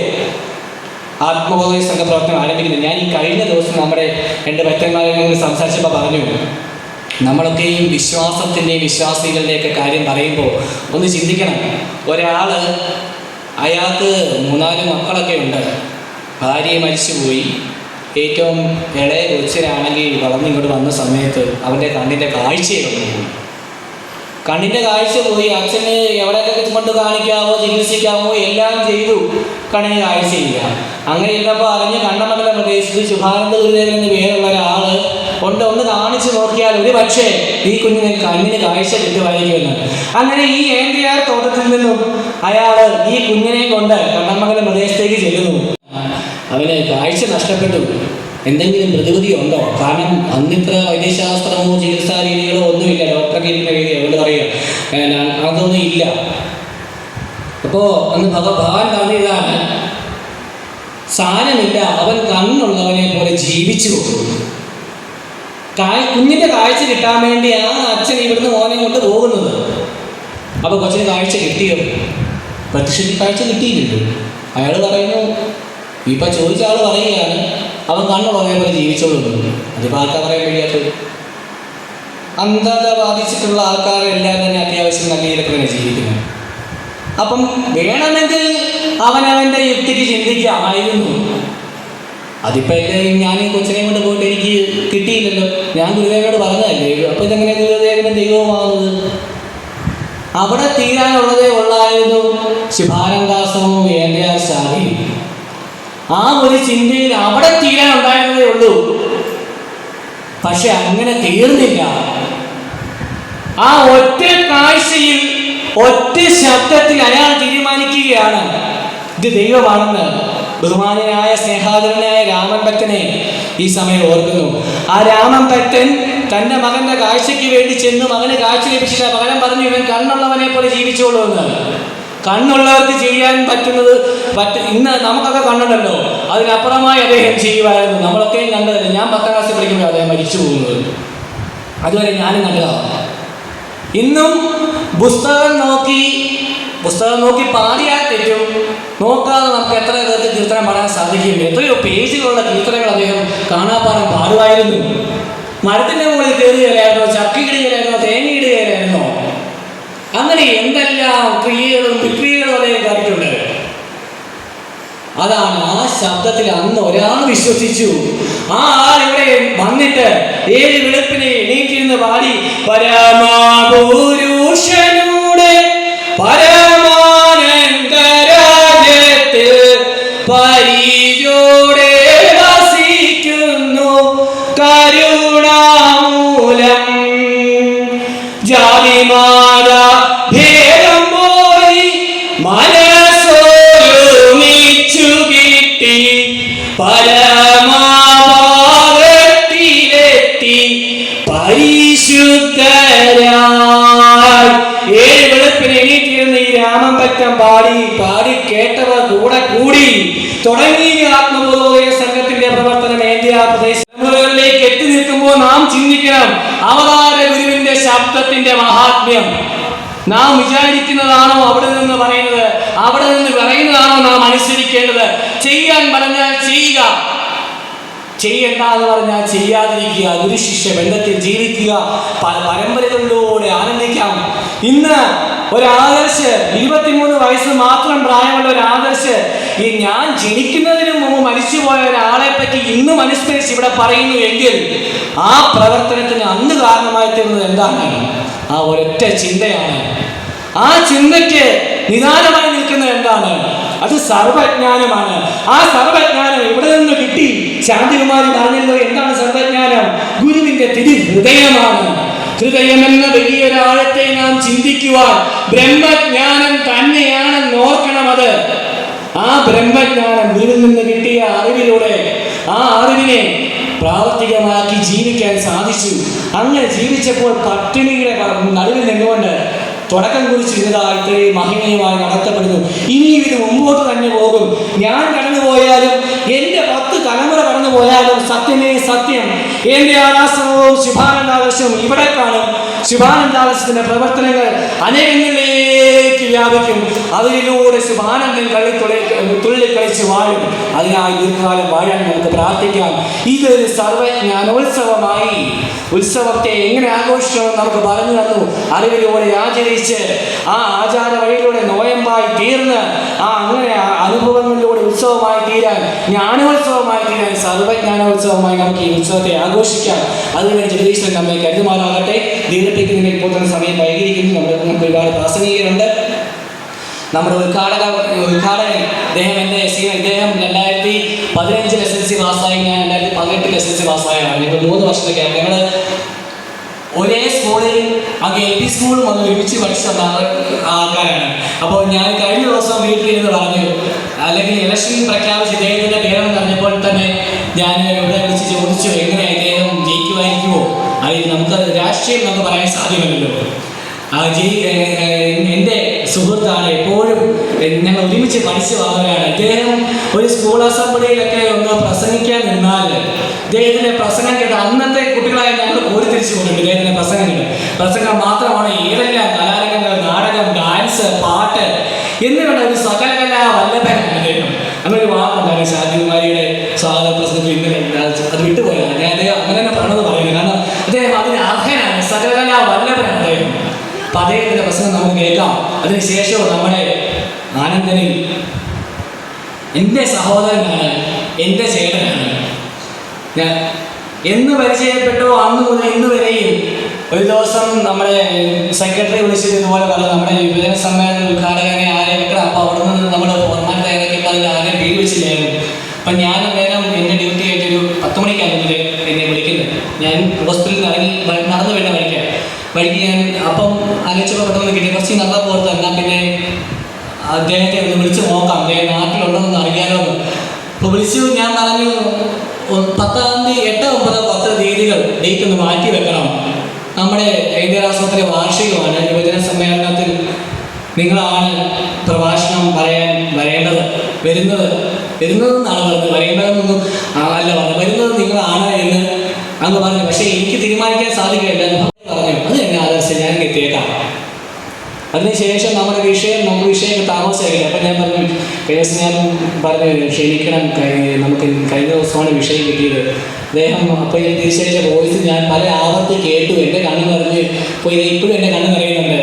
[SPEAKER 2] ആത്മബോധ സംഘ പ്രവർത്തനം ആരംഭിക്കുന്നത്. ഞാൻ ഈ കഴിഞ്ഞ ദിവസം നമ്മുടെ 2 ഭക്തന്മാരെ സംസാരിച്ചപ്പോൾ പറഞ്ഞു, നമ്മളൊക്കെയും വിശ്വാസത്തിൻ്റെയും വിശ്വാസികളുടെയൊക്കെ കാര്യം പറയുമ്പോൾ ഒന്ന് ചിന്തിക്കണം. ഒരാൾ അയാൾക്ക് 3-4 മക്കളൊക്കെ ഉണ്ട്, ഭാര്യയെ മരിച്ചുപോയി. ഏറ്റവും ഇളയ കൊച്ചിനാണെങ്കിൽ വളർന്നിങ്ങോട്ട് വന്ന സമയത്ത് അവൻ്റെ കണ്ണിൻ്റെ കാഴ്ചയെ പോയി. കണ്ണിൻ്റെ കാഴ്ച പോയി. അച്ഛന് എവിടെയൊക്കെ കൊണ്ട് കാണിക്കാമോ ചികിത്സിക്കാമോ എല്ലാം ചെയ്തു, കണ്ണിന് കാഴ്ചയില്ല. അങ്ങനെ ഇരുന്നപ്പോൾ അറിഞ്ഞ് കണ്ണമംഗലം പ്രദേശത്ത് ശുഭാനന്ദ ഗുരുദേവൻ എന്ന് പേരുള്ള ഒരാൾ ഒന്ന് കാണിച്ചു നോക്കിയാൽ ഒരു പക്ഷേ ഈ കുഞ്ഞിന് കണ്ണിന് കാഴ്ച കിട്ടുമായിരിക്കുമെന്ന്. അങ്ങനെ ഈ ഏന്തിയാർ തോട്ടത്തിൽ നിന്നും അയാൾ ഈ കുഞ്ഞിനെ കൊണ്ട് കണ്ണമംഗലം പ്രദേശത്തേക്ക് ചെല്ലുന്നു. അവന് കാഴ്ച നഷ്ടപ്പെട്ടു. എന്തെങ്കിലും പ്രതിവിധി ഉണ്ടോ? കാരണം അന്നിത്ര വൈദ്യശാസ്ത്രമോ ചികിത്സാ രീതികളോ ഒന്നുമില്ല. ഡോക്ടറൊക്കെ ഇരിക്കുന്ന രീതി എവിടെ പറയുക, അതൊന്നും ഇല്ല. അപ്പോൾ അന്ന് ഭഗവാൻ പറഞ്ഞതാണ്, സാരമില്ല, അവൻ കണ്ണുള്ളവനെ പോലെ ജീവിച്ചു പോകും. കുഞ്ഞിൻ്റെ കാഴ്ച കിട്ടാൻ വേണ്ടി ആ അച്ഛൻ ഇവിടുന്ന് മോനെ കൊണ്ട് പോകുന്നത്. അപ്പോൾ കൊച്ചിന് കാഴ്ച കിട്ടിയോ? പ്രത്യക്ഷത്തിൽ കാഴ്ച കിട്ടിയില്ലല്ലോ. അയാൾ പറയുന്നു, ഇപ്പം ചോദിച്ച ആൾ പറയുകയാണ്, അവൻ കണ്ണുള്ളവനെ പോലെ ജീവിച്ചോളൂ. അതിപ്പോൾ ആൾക്കാർ പറയാൻ കഴിയാത്തത്. അന്ധത ബാധിച്ചിട്ടുള്ള ആൾക്കാരെല്ലാം തന്നെ അത്യാവശ്യം നല്ല രീതിയിലൊക്കെ തന്നെ ജീവിക്കുന്നത്. അപ്പം വേണമെങ്കിൽ അവനവൻ്റെ യുക്തിക്ക് ചിന്തിക്കാമായിരുന്നു. അതിപ്പോൾ എല്ലാവരും ഞാൻ ഈ കൊച്ചിനെ കൊണ്ട് പോയിട്ട് എനിക്ക് കിട്ടിയില്ലല്ലോ, ഞാൻ ഗുരുദേവനോട് പറഞ്ഞതല്ലേ, അപ്പോൾ ഇതെങ്ങനെ ഗുരുദേവനും ദൈവമാകുന്നത്? അവിടെ തീരാനുള്ളതേ ഉള്ളായിരുന്നു ശുഭാനന്ദാസമോ വേണ്ടയാർ ശാഖി. ആ ഒരു ചിന്തയിൽ അവിടെ തീരാനുണ്ടായിരുന്നതേ ഉള്ളൂ. പക്ഷെ അങ്ങനെ തീർന്നില്ല. ആ ഒറ്റ കാഴ്ചയിൽ ഒറ്റ ശബ്ദത്തിൽ അയാൾ തീരുമാനിക്കുകയാണ് ഇത് ദൈവമാണെന്ന്. ബഹുമാനായ സ്നേഹാദരനായ രാമൻ ഭക്തനെ ഈ സമയം ഓർക്കുന്നു. ആ രാമൻ ഭക്തൻ തൻ്റെ മകൻ്റെ കാഴ്ചയ്ക്ക് വേണ്ടി ചെന്ന് മകന് കാഴ്ച ലഭിച്ചില്ല. പകരം പറഞ്ഞു, ഇവൻ കണ്ണുള്ളവനെ പോലെ ജീവിച്ചോളൂ എന്ന്. കണ്ണുള്ളവർക്ക് ചെയ്യാൻ പറ്റുന്നത് ഇന്ന് നമുക്കൊക്കെ കണ്ണുണ്ടല്ലോ, അതിനപ്പുറമായി അദ്ദേഹം ചെയ്യുമായിരുന്നു. നമ്മളൊക്കെയും കണ്ടതല്ലേ. ഞാൻ 10ാം ക്ലാസ്സിൽ പഠിക്കുമ്പോൾ അദ്ദേഹം മരിച്ചു പോകുന്നത്, അതുവരെ ഞാനും കണ്ടതാണ്. ഇന്നും പുസ്തകം നോക്കി പാടിയാൽ തെറ്റും, നോക്കാതെ നമുക്ക് എത്ര പേർക്ക് കീർത്തനം പാടാൻ സാധിക്കും. എത്രയോ പേജുകളുള്ള കീർത്തനങ്ങൾ അദ്ദേഹം കാണാപ്പാടം പാടുമായിരുന്നു. മരത്തിൻ്റെ മുകളിൽ കയറുകയായിരുന്നോ, ചക്കിയിടുകയായിരുന്നോ, തേങ്ങയിടുകയായിരുന്നോ, അങ്ങനെ എന്തെല്ലാം ക്രിയകളും വിക്രിയകളും അദ്ദേഹം കാണിട്ടുണ്ട്. അതാണ് ആ ശബ്ദത്തിൽ അന്ന് ഒരാൾ വിശ്വസിച്ചു. ആ ആൾ ഇവിടെ വന്നിട്ട് 7 വെളുപ്പിനെ എണീറ്റിരുന്ന് പാടി, പരമപുരുഷനുടെ പരമാനന്ദരാജ്യത്തിൽ പരിയോടെ വസിക്കുന്നു കരുണാമൂലം. ജാതിമാത ഭേദം പോയി മനസ്സോരുമിച്ചു കിട്ടി പരമാഭാവത്തിലെത്തി പരിശുദ്ധരായി. 7 വെളുപ്പിന് എണീറ്റിരുന്ന് ഈ രാമൻ ഭക്തൻ പാടി കേട്ടവർ കൂടെ കൂടി തുടങ്ങി ആത്മബോധോദയ സംഘത്തിന്റെ പ്രവർത്തനം ഏന്ത്യാ പ്രദേശങ്ങളിലേക്ക് എത്തി നിൽക്കുമ്പോൾ നാം ചിന്തിക്കണം, അവതാര ഗുരുവിന്റെ ശബ്ദത്തിന്റെ മഹാത്മ്യം. നാം വിചാരിക്കുന്നതാണോ അവിടെ നിന്ന് പറയുന്നത്? അവിടെ നിന്ന് പറയുന്നതാണോ നാം അനുസരിക്കേണ്ടത്? ചെയ്യാൻ പറഞ്ഞാൽ ചെയ്യുക, ചെയ്യണ്ട എന്ന് പറഞ്ഞാൽ ചെയ്യാതിരിക്കുക. ഗുരുശിഷ്യ ബന്ധത്തിൽ ജീവിക്കുക, പരമ്പരകളിലൂടെ ആനന്ദിക്കാം. ഇന്ന് ഒരാദർശ് 23 വയസ്സ് മാത്രം പ്രായമുള്ള ഒരു ആദർശ് ഈ ഞാൻ ജനിക്കുന്നതിന് മുമ്പ് മരിച്ചുപോയ ഒരാളെ പറ്റി ഇന്നും അനുസ്മരിച്ച് ഇവിടെ പറയുന്നു എങ്കിൽ ആ പ്രവർത്തനത്തിന് അന്ന് കാരണമായി തീർന്നത് എന്താണ്? ആ ഒരൊറ്റ ചിന്തയാണ്. ആ ചിന്തയ്ക്ക് നിദാനമായി നിൽക്കുന്നത് എന്താണ്? അത് സർവജ്ഞാനമാണ്. ആ സർവജ്ഞാനം ഇവിടെ നിന്ന് കിട്ടി. ശാന്തികുമാരി പറഞ്ഞല്ലോ, എന്താണ് സർവജ്ഞാനം? ഗുരുവിന്റെ തിരുഹൃദയമാണ്. ഹൃദയമെന്ന വലിയൊരാഴത്തെ നാം ചിന്തിക്കുവാൻ ബ്രഹ്മജ്ഞാനം തന്നെയാണെന്ന് ഓർക്കണമത്. ആ ബ്രഹ്മജ്ഞാനം ഗുരുവിൽ നിന്ന് കിട്ടിയ അറിവിലൂടെ ആ അറിവിനെ പ്രാവർത്തികമാക്കി ജീവിക്കാൻ സാധിച്ചു. അങ്ങനെ ജീവിച്ചപ്പോൾ പട്ടിണിയുടെ നടുവിൽ നിന്നുകൊണ്ട് തുടക്കം കുറിച്ചിരുന്നതാ ഇത്രയും മഹിമയുമായി നടത്തപ്പെടുന്നു. ഇനിയും ഇത് മുമ്പോട്ട് തന്നെ പോകും. ഞാൻ കടന്നുപോയാലും എൻ്റെ 10 തലമുറ കടന്നു പോയാലും സത്യമേ സത്യം. എൻ്റെ ആശ്രമവും ശുഭാനന്ദാദർശവും ഇവിടെ കാണും. ശുഭാനന്ദാദർശത്തിന്റെ പ്രവർത്തനങ്ങൾ അനേകങ്ങളിലേക്ക് വ്യാപിക്കും. അതിലൂടെ ശുഭാനന്ദൻ തുള്ളിക്കളിച്ച് വാഴും. അതിനായി ദീർഘകാലം വാഴാൻ നമുക്ക് പ്രാർത്ഥിക്കാം. ഇതൊരു സർവജ്ഞാനോത്സവമായി ഉത്സവത്തെ എങ്ങനെ ആഘോഷിക്കണമെന്ന് നമുക്ക് പറഞ്ഞു തന്നു. അറിവിലൂടെ ആചരിച്ച് ആ ആചാര വഴിയിലൂടെ നോയമ്പായി തീർന്ന് അങ്ങനെ അനുഭവങ്ങളിലൂടെ ഉത്സവമായി തീരാൻ, ജ്ഞാനോത്സവമായി തീരാൻ, സർവജ്ഞാനോത്സവമായി നമുക്ക് ഈ ഉത്സവത്തെ ആഘോഷിക്കാം. അതിനുവേണ്ടി ജഗദീശ്വരൻ നമ്മെ കരുതുമാറാകട്ടെ. ദീർഘിപ്പിക്കുന്നതിന് ഇപ്പോൾ തന്നെ സമയം വൈകിയിരിക്കുന്നു. നമുക്ക് ഒരുപാട് പ്രാസംഗികരുണ്ട്. നമ്മുടെ ഉദ്ഘാടകൻ ഇദ്ദേഹം ഇദ്ദേഹം 2015 SSLC പാസ്സായി. ഞാൻ 2018 SSLC പാസ്സായതാണ്. ഇപ്പോൾ 3 വർഷത്തെ ഞങ്ങൾ ഒരേ സ്കൂളിൽ അങ്ങ് LP സ്കൂളും വന്ന് ഒരുമിച്ച് പഠിച്ച ആൾക്കാരാണ്. അപ്പോൾ ഞാൻ കഴിഞ്ഞ ദിവസം വീട്ടിലിരുന്ന് പറഞ്ഞു, അല്ലെങ്കിൽ ഇലക്ഷൻ പ്രഖ്യാപിച്ച് ഇദ്ദേഹത്തിൻ്റെ പേരെന്ന് പറഞ്ഞപ്പോൾ തന്നെ ഞാൻ ഇവിടെ വിളിച്ച് ചോദിച്ചു, എങ്ങനെ ഇദ്ദേഹം ജയിക്കുമായിരിക്കുമോ? അല്ലെങ്കിൽ നമുക്ക് രാഷ്ട്രീയം നമുക്ക് പറയാൻ സാധ്യമല്ലല്ലോ. എൻ്റെ സുഹൃത്താണ്, എപ്പോഴും ഞങ്ങൾ ഒരുമിച്ച് പഠിച്ചു വന്നവരാണ്. ഇദ്ദേഹം ഒരു സ്കൂൾ അസംബ്ലിയിലൊക്കെ ഒന്ന് പ്രസംഗിക്കാൻ നിന്നാൽ ഇദ്ദേഹത്തിൻ്റെ പ്രസംഗം കേട്ട് അന്നത്തെ കുട്ടികളായ ഞങ്ങൾ ഓടിത്തിരിച്ചു പോയിട്ടുണ്ട്. ഇദ്ദേഹത്തിൻ്റെ പ്രസംഗം മാത്രമാണ് ഏതെല്ലാം കലാരംഗങ്ങൾ, നാടകം, ഡാൻസ്, പാട്ട് എന്നിവയുടെ ഒരു സകലകലാ വല്ലഭനാണ് അദ്ദേഹം. അങ്ങനൊരു വാക്കുണ്ടാണ് ശാന്തികുമാരിയുടെ സ്വാഗത പ്രസംഗത്തിൽ ഇന്നലെ അത് വിട്ടുപോയാണ്. ഞാൻ അദ്ദേഹം അങ്ങനെ തന്നെ പറയണമെന്ന് പറയുന്നത്. കാരണം അദ്ദേഹം അതിന് അർഹനാണ്, സകലകലാ വല്ലഭനാണ് അദ്ദേഹം. അപ്പം അദ്ദേഹത്തിൻ്റെ പ്രസംഗം നമുക്ക് കേൾക്കാം. അതിനുശേഷവും നമ്മുടെ ആനന്ദനിൽ എൻ്റെ സഹോദരനാണ്, എൻ്റെ ചേട്ടനാണ്. ഞാൻ എന്ന് പരിചയപ്പെട്ടോ അന്ന് മുതൽ ഇന്ന് വരെയും ഒരു ദിവസം നമ്മുടെ സെക്രട്ടറി വിളിച്ചിട്ട് ഇതുപോലെ പറഞ്ഞു, നമ്മുടെ യുവജന സമ്മേളന ഉദ്ഘാടകനെ ആരെ വെക്കണം. അപ്പോൾ അവിടെ നിന്ന് നമ്മൾ ഫോർമാറ്റ് തയ്യാറാക്കിയപ്പോൾ അതിൽ ആരെ പേര് വിളിച്ചില്ലായിരുന്നു. അപ്പം ഞാൻ അന്നേരം എൻ്റെ ഡ്യൂട്ടി ആയിട്ടൊരു 10 മണിക്കാണെങ്കിൽ എന്നെ വിളിക്കുന്നത്. ഞാൻ ഹോസ്പിറ്റലിൽ ഇറങ്ങി നടന്നു വേണ്ട വഴിക്ക് ഞാൻ അപ്പം ആലോചിച്ചപ്പോൾ പെട്ടെന്ന് കിട്ടി. കുറച്ച് നല്ല പുറത്ത് എന്നാൽ പിന്നെ അദ്ദേഹത്തെ ഒന്ന് വിളിച്ച് നോക്കാം, അദ്ദേഹം നാട്ടിലുണ്ടോയെന്ന് അറിയാലോ. അപ്പോൾ വിളിച്ചു. ഞാൻ പറഞ്ഞു 10-ാം തീയതി 8, 9, 10 തീയതികൾ ഡേറ്റ് ഒന്ന് മാറ്റി വെക്കണം. നമ്മുടെ ഐതിഹാസികത്തിലെ വാർഷികമാണ്. യുവജന സമ്മേളനത്തിൽ നിങ്ങളാണ് പ്രഭാഷണം പറയാൻ വരുന്നതെന്നാണ് പറഞ്ഞത്. വരേണ്ടതെന്നൊന്നും അല്ല പറഞ്ഞു, വരുന്നത് നിങ്ങളാണ് എന്ന് അങ്ങ് പറഞ്ഞു. പക്ഷേ എനിക്ക് തീരുമാനിക്കാൻ സാധിക്കില്ല എന്ന് പറഞ്ഞു. അത് എന്നെ ആദർശം ഞാൻ എത്തിയേക്കാം. അതിനുശേഷം നമ്മുടെ വിഷയം താമസമായില്ല. അപ്പം ഞാൻ പറഞ്ഞു, ഞാൻ പറഞ്ഞു ക്ഷണിക്കണം, നമുക്ക് കഴിഞ്ഞ ദിവസമാണ് വിഷയം കിട്ടിയത്. അദ്ദേഹം അപ്പോൾ ഞാൻ തിരിച്ചയച്ച വോയിസ് ഞാൻ പല ആവർത്തി കേട്ടു. എൻ്റെ കണ്ണ് നിറഞ്ഞ് പോയി, ഇപ്പോഴും എൻ്റെ കണ്ണ് നിറയുന്നുണ്ട്.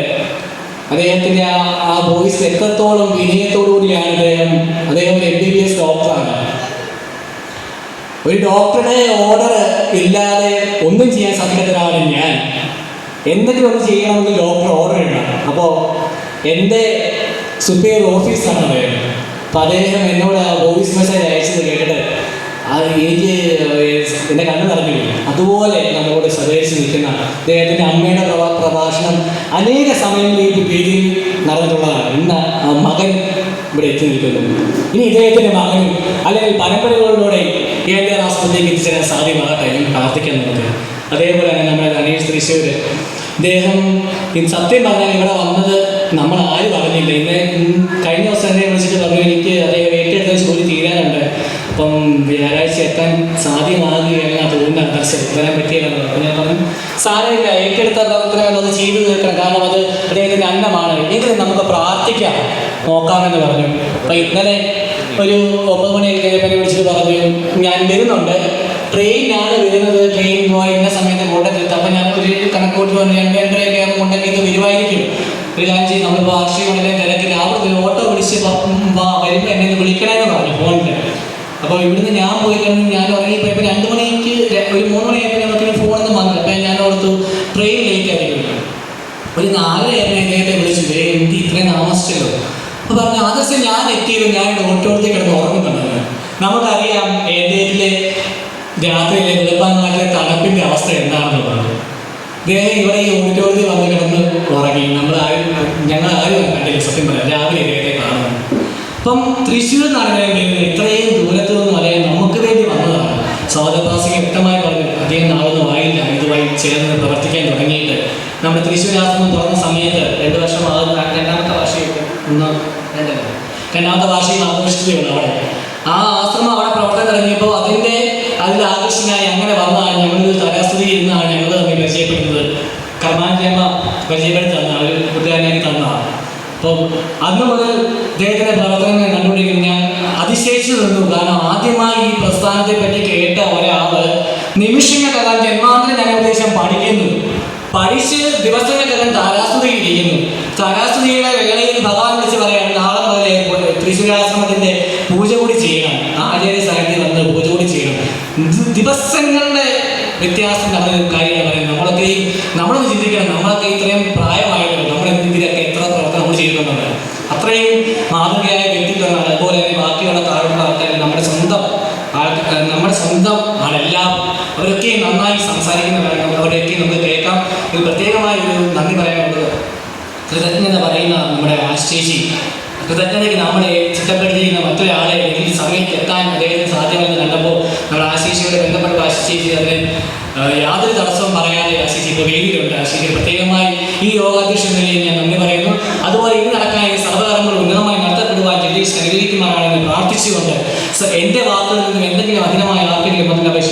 [SPEAKER 2] അദ്ദേഹത്തിൻ്റെ ആ വോയിസ് എത്രത്തോളം വിനയത്തോടു കൂടിയാണ് അദ്ദേഹം ഒരു MBBS ഡോക്ടറാണ്. ഒരു ഡോക്ടറുടെ ഓർഡർ ഇല്ലാതെ ഒന്നും ചെയ്യാൻ സാധിക്കാത്തവരാണ് ഞാൻ. എന്തെങ്കിലും ഒന്ന് ചെയ്യണമെന്ന് ഡോക്ടർ ഓർഡർ ഇടണം. അപ്പോൾ എൻ്റെ സുപ്പീരിയർ ഓഫീസാണ് അദ്ദേഹം. അപ്പോൾ അദ്ദേഹം എന്നോട് ആ വോയിസ് മെസ്സേജ് അയച്ചത് കേട്ടിട്ട് എനിക്ക് എൻ്റെ കണ്ണ് നിറഞ്ഞില്ല. അതുപോലെ നമ്മളോട് സഹകരിച്ച് നിൽക്കുന്ന അദ്ദേഹത്തിൻ്റെ അമ്മയുടെ പ്രഭാഷണം അനേക സമയങ്ങളിൽ ഈ പേരിൽ നടന്നിട്ടുള്ളതാണ്. ഇന്ന് ആ മകൻ ഇവിടെ എത്തി നിൽക്കുന്നു. ഇനി ഇദ്ദേഹത്തിൻ്റെ മകനും അല്ലെങ്കിൽ പരമ്പരകളിലൂടെ ഏത് രാഷ്ട്രത്തിലേക്ക് എത്തിച്ചേരാൻ സാധ്യമാകട്ടെ എന്ന് പ്രാർത്ഥിക്കാൻ നമുക്ക്. അതേപോലെ തന്നെ നമ്മുടെ അനീഷ് തൃശ്ശൂർ, ഇദ്ദേഹം സത്യം പറഞ്ഞാൽ ഇവിടെ വന്നത് നമ്മൾ ആരും അറിഞ്ഞില്ല. കഴിഞ്ഞ ദിവസം എന്നെ വിളിച്ചിട്ട് പറഞ്ഞു, എനിക്ക് അദ്ദേഹം ഏറ്റെടുത്ത ജോലി തീരാനുണ്ട്, അപ്പം വ്യാഴാഴ്ച എത്താൻ സാധ്യമാകുകയാണെന്നാണ് തോന്നുന്നത്, ദർശനം വരാൻ പറ്റിയല്ലോ. അപ്പം ഞാൻ പറഞ്ഞു, സാരമില്ല, ഏറ്റെടുത്ത പ്രവർത്തനം അത് ചെയ്തു തീർക്കണം, കാരണം അത് അദ്ദേഹത്തിൻ്റെ അന്നമാണ്, എങ്കിലും നമുക്ക് പ്രാർത്ഥിക്കാം, നോക്കാമെന്ന് പറഞ്ഞു. അപ്പം ഇന്നലെ ഒരു 9 മണിയൊക്കെ കഴിഞ്ഞപ്പോൾ എന്നെ വിളിച്ചിട്ട് പറഞ്ഞു, ഞാൻ വരുന്നുണ്ട്, ട്രെയിനാണ് വരുന്നത്, ട്രെയിൻ ഇന്ന സമയത്ത് കൊണ്ടെത്തി. അപ്പം ഞാൻ ഒരു കണക്കോട്ട് പറഞ്ഞു, 2-2:30 ആകുമ്പോൾ കൊണ്ടെത്തിയത് വരുമായിരിക്കും. ഒരു കാര്യം ചെയ്യും, നമ്മൾ വാർഷികമാണെങ്കിലും തിരക്കിൽ അവിടെ ഓട്ടോ വിളിച്ച് വരുമ്പോൾ എന്നെ വിളിക്കണമെന്ന് പറഞ്ഞു ഫോണിൽ. അപ്പോൾ ഇവിടുന്ന് ഞാൻ പോയി കഴിഞ്ഞ് ഞാൻ ഉറങ്ങിയപ്പോൾ ഇപ്പോൾ 2 മണിക്ക് ഒരു 3 മണിയായപ്പോൾ നമുക്ക് ഫോണിൽ നിന്ന് വന്നില്ല. അപ്പം ഞാൻ ഓർത്തു ട്രെയിൻ ലേറ്റ് ആയിരിക്കും. ഒരു 4:30 അദ്ദേഹത്തെ വിളിച്ചു, എനിക്ക് ഇത്രയും താമസിച്ചല്ലോ. അപ്പോൾ പറഞ്ഞു, ആദർശം ഞാൻ എത്തിയത് ഞാൻ ഓട്ടോടത്തേക്ക് കിടന്ന് ഉറങ്ങുന്നുണ്ടായിരുന്നു. നമുക്കറിയാം ഏതെങ്കിലെ രാത്രിയിലെ വെളുപ്പാങ്കാട്ടിലെ തണുപ്പിൻ്റെ അവസ്ഥ എന്താണെന്ന് പറഞ്ഞു.
[SPEAKER 1] ഇദ്ദേഹം ഇവിടെ ഈ ഓഡിറ്റോറിയത്തിൽ വന്ന് കിടന്ന് ഉറങ്ങി. ഞങ്ങൾ ആരും കണ്ടില്ല, സത്യം പറയാം. രാവിലെ ഇദ്ദേഹത്തെ കാണുന്നു. അപ്പം തൃശ്ശൂർ നിന്നാണ് വരുന്നത്. ഇത്രയും ദൂരത്തു നിന്നും അദ്ദേഹം നമുക്ക് വേണ്ടി വന്നതാണ്. സഹോദരദാസിക്ക് വ്യക്തമായി പറഞ്ഞു, അദ്ദേഹം നാളൊന്നും ആയില്ല ഇതുമായി ചേർന്ന് പ്രവർത്തിക്കാൻ തുടങ്ങിയിട്ട്. നമ്മുടെ തൃശ്ശൂർ ആശ്രമം തുറന്ന സമയത്ത് 2 വർഷം രണ്ടാമത്തെ വാർഷികം ആഘോഷിക്കുകയുള്ളൂ അവിടെ. ആ ആശ്രമം അവിടെ പ്രവർത്തനം തുടങ്ങിയപ്പോൾ അതിൽ ആകർഷകനായി അങ്ങനെ വന്നാണ് ഞങ്ങളൊരു തരാസ്ഥിതി എന്നാണ് ഞങ്ങൾ തമ്മിൽ പരിചയപ്പെടുന്നത്. കർമാഞ്ചേമ്മ പരിചയപ്പെടുത്തി തന്ന ഒരു കൂട്ടുകാരനാക്കി തന്നതാണ്. അപ്പം അന്ന് മുതൽ അദ്ദേഹത്തിൻ്റെ പ്രവർത്തനങ്ങൾ കണ്ടുകൊണ്ടിരിക്കുന്ന ഞാൻ അതിശയിച്ചു നിന്നു. കാരണം ആദ്യമായി ഈ പ്രസ്ഥാനത്തെ പറ്റി കേട്ട ഒരാള് നിമിഷങ്ങൾക്കകം ജന്മാന്തരം ഞാൻ ഉപദേശം പഠിച്ച് ദിവസങ്ങൾക്കകം താരാസ്തുതി ഇരിക്കുന്നു. താരാസ്തുതിയുടെ വേളയിൽ ഭഗവാൻ വിളിച്ച് പറയാൻ നാളെ മുതലേ തൃശ്ശൂരാശ്രമത്തിൻ്റെ പൂജ കൂടി ചെയ്യണം. ആ ആചാര്യ സാന്നിധ്യം വന്ന് പൂജ കൂടി ചെയ്യണം. ദിവസങ്ങളുടെ വ്യത്യാസം നടന്ന കാര്യമാണ് പറയുന്നത്. നമ്മളൊന്ന് ചിന്തിക്കണം, നമ്മളൊക്കെ ഇത്രയും പ്രായമായല്ലോ, നമ്മുടെ ഇതിലൊക്കെ എത്ര പ്രവർത്തനം നമ്മൾ ചെയ്തിട്ടുണ്ടെന്ന്. അത്രയും മാതൃകയായ വ്യക്തിത്വങ്ങളാണ്. അതുപോലെ തന്നെ ബാക്കിയുള്ള താഴെയുള്ള ആൾക്കാർ നമ്മുടെ സ്വന്തം ആണെല്ലാം. അവരൊക്കെ നന്നായി സംസാരിക്കുന്ന കാര്യങ്ങൾ അവരൊക്കെ നമുക്ക് കേൾക്കാം. ഇത് പ്രത്യേകമായ ഒരു നന്ദി പറയാനുള്ളത് കൃതജ്ഞത പറയുന്ന നമ്മുടെ ആശേഷി. കൃതജ്ഞതയ്ക്ക് നമ്മളെ ചിട്ടപ്പെടുത്തിയിരിക്കുന്ന മറ്റൊരാളെ ഈ സമയത്ത് എത്താൻ അദ്ദേഹത്തിന് സാധ്യമെന്ന് കണ്ടപ്പോൾ നമ്മുടെ ആശേഷിയോട് ബന്ധപ്പെട്ട ആശേഷി അതിന് യാതൊരു തടസ്സവും പറയാതെ ആശേഷി ഇപ്പോൾ വേദിയിലുണ്ട്. ആശേഷി പ്രത്യേകമായി ഈ യോഗാധ്യക്ഷൻ നിലയിൽ ഞാൻ നന്ദി പറയുന്നു. അതുപോലെ ഇന്ന് നടക്കാൻ ഈ സർവ്വകർമ്മങ്ങൾ ഉന്നതമായി നടത്തപ്പെടുവാൻ ജഗദീഷ് അനുഗ്രഹിക്കുമാറാണെന്ന് പ്രാർത്ഥിച്ചുകൊണ്ട് എൻ്റെ വാക്കുകളിൽ നിന്നും എന്തെങ്കിലും അധികമായ ആർക്കെങ്കിലും അതിനവരെ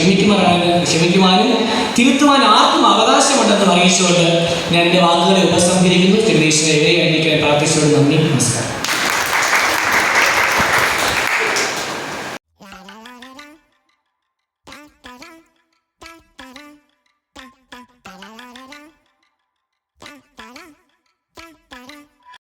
[SPEAKER 1] ക്ഷമിക്കുവാനും തിരുത്തുവാൻ ആർക്കും അവകാശമുണ്ടെന്ന് അറിയിച്ചുകൊണ്ട് ഞാൻ എൻ്റെ വാക്കുകളെ ഉപസംഹരിക്കുന്നു. ജഗദീഷിനെ എതിരെ എണ്ണിക്കാൻ പ്രാർത്ഥിച്ചുകൊണ്ട് നന്ദി, നമസ്കാരം.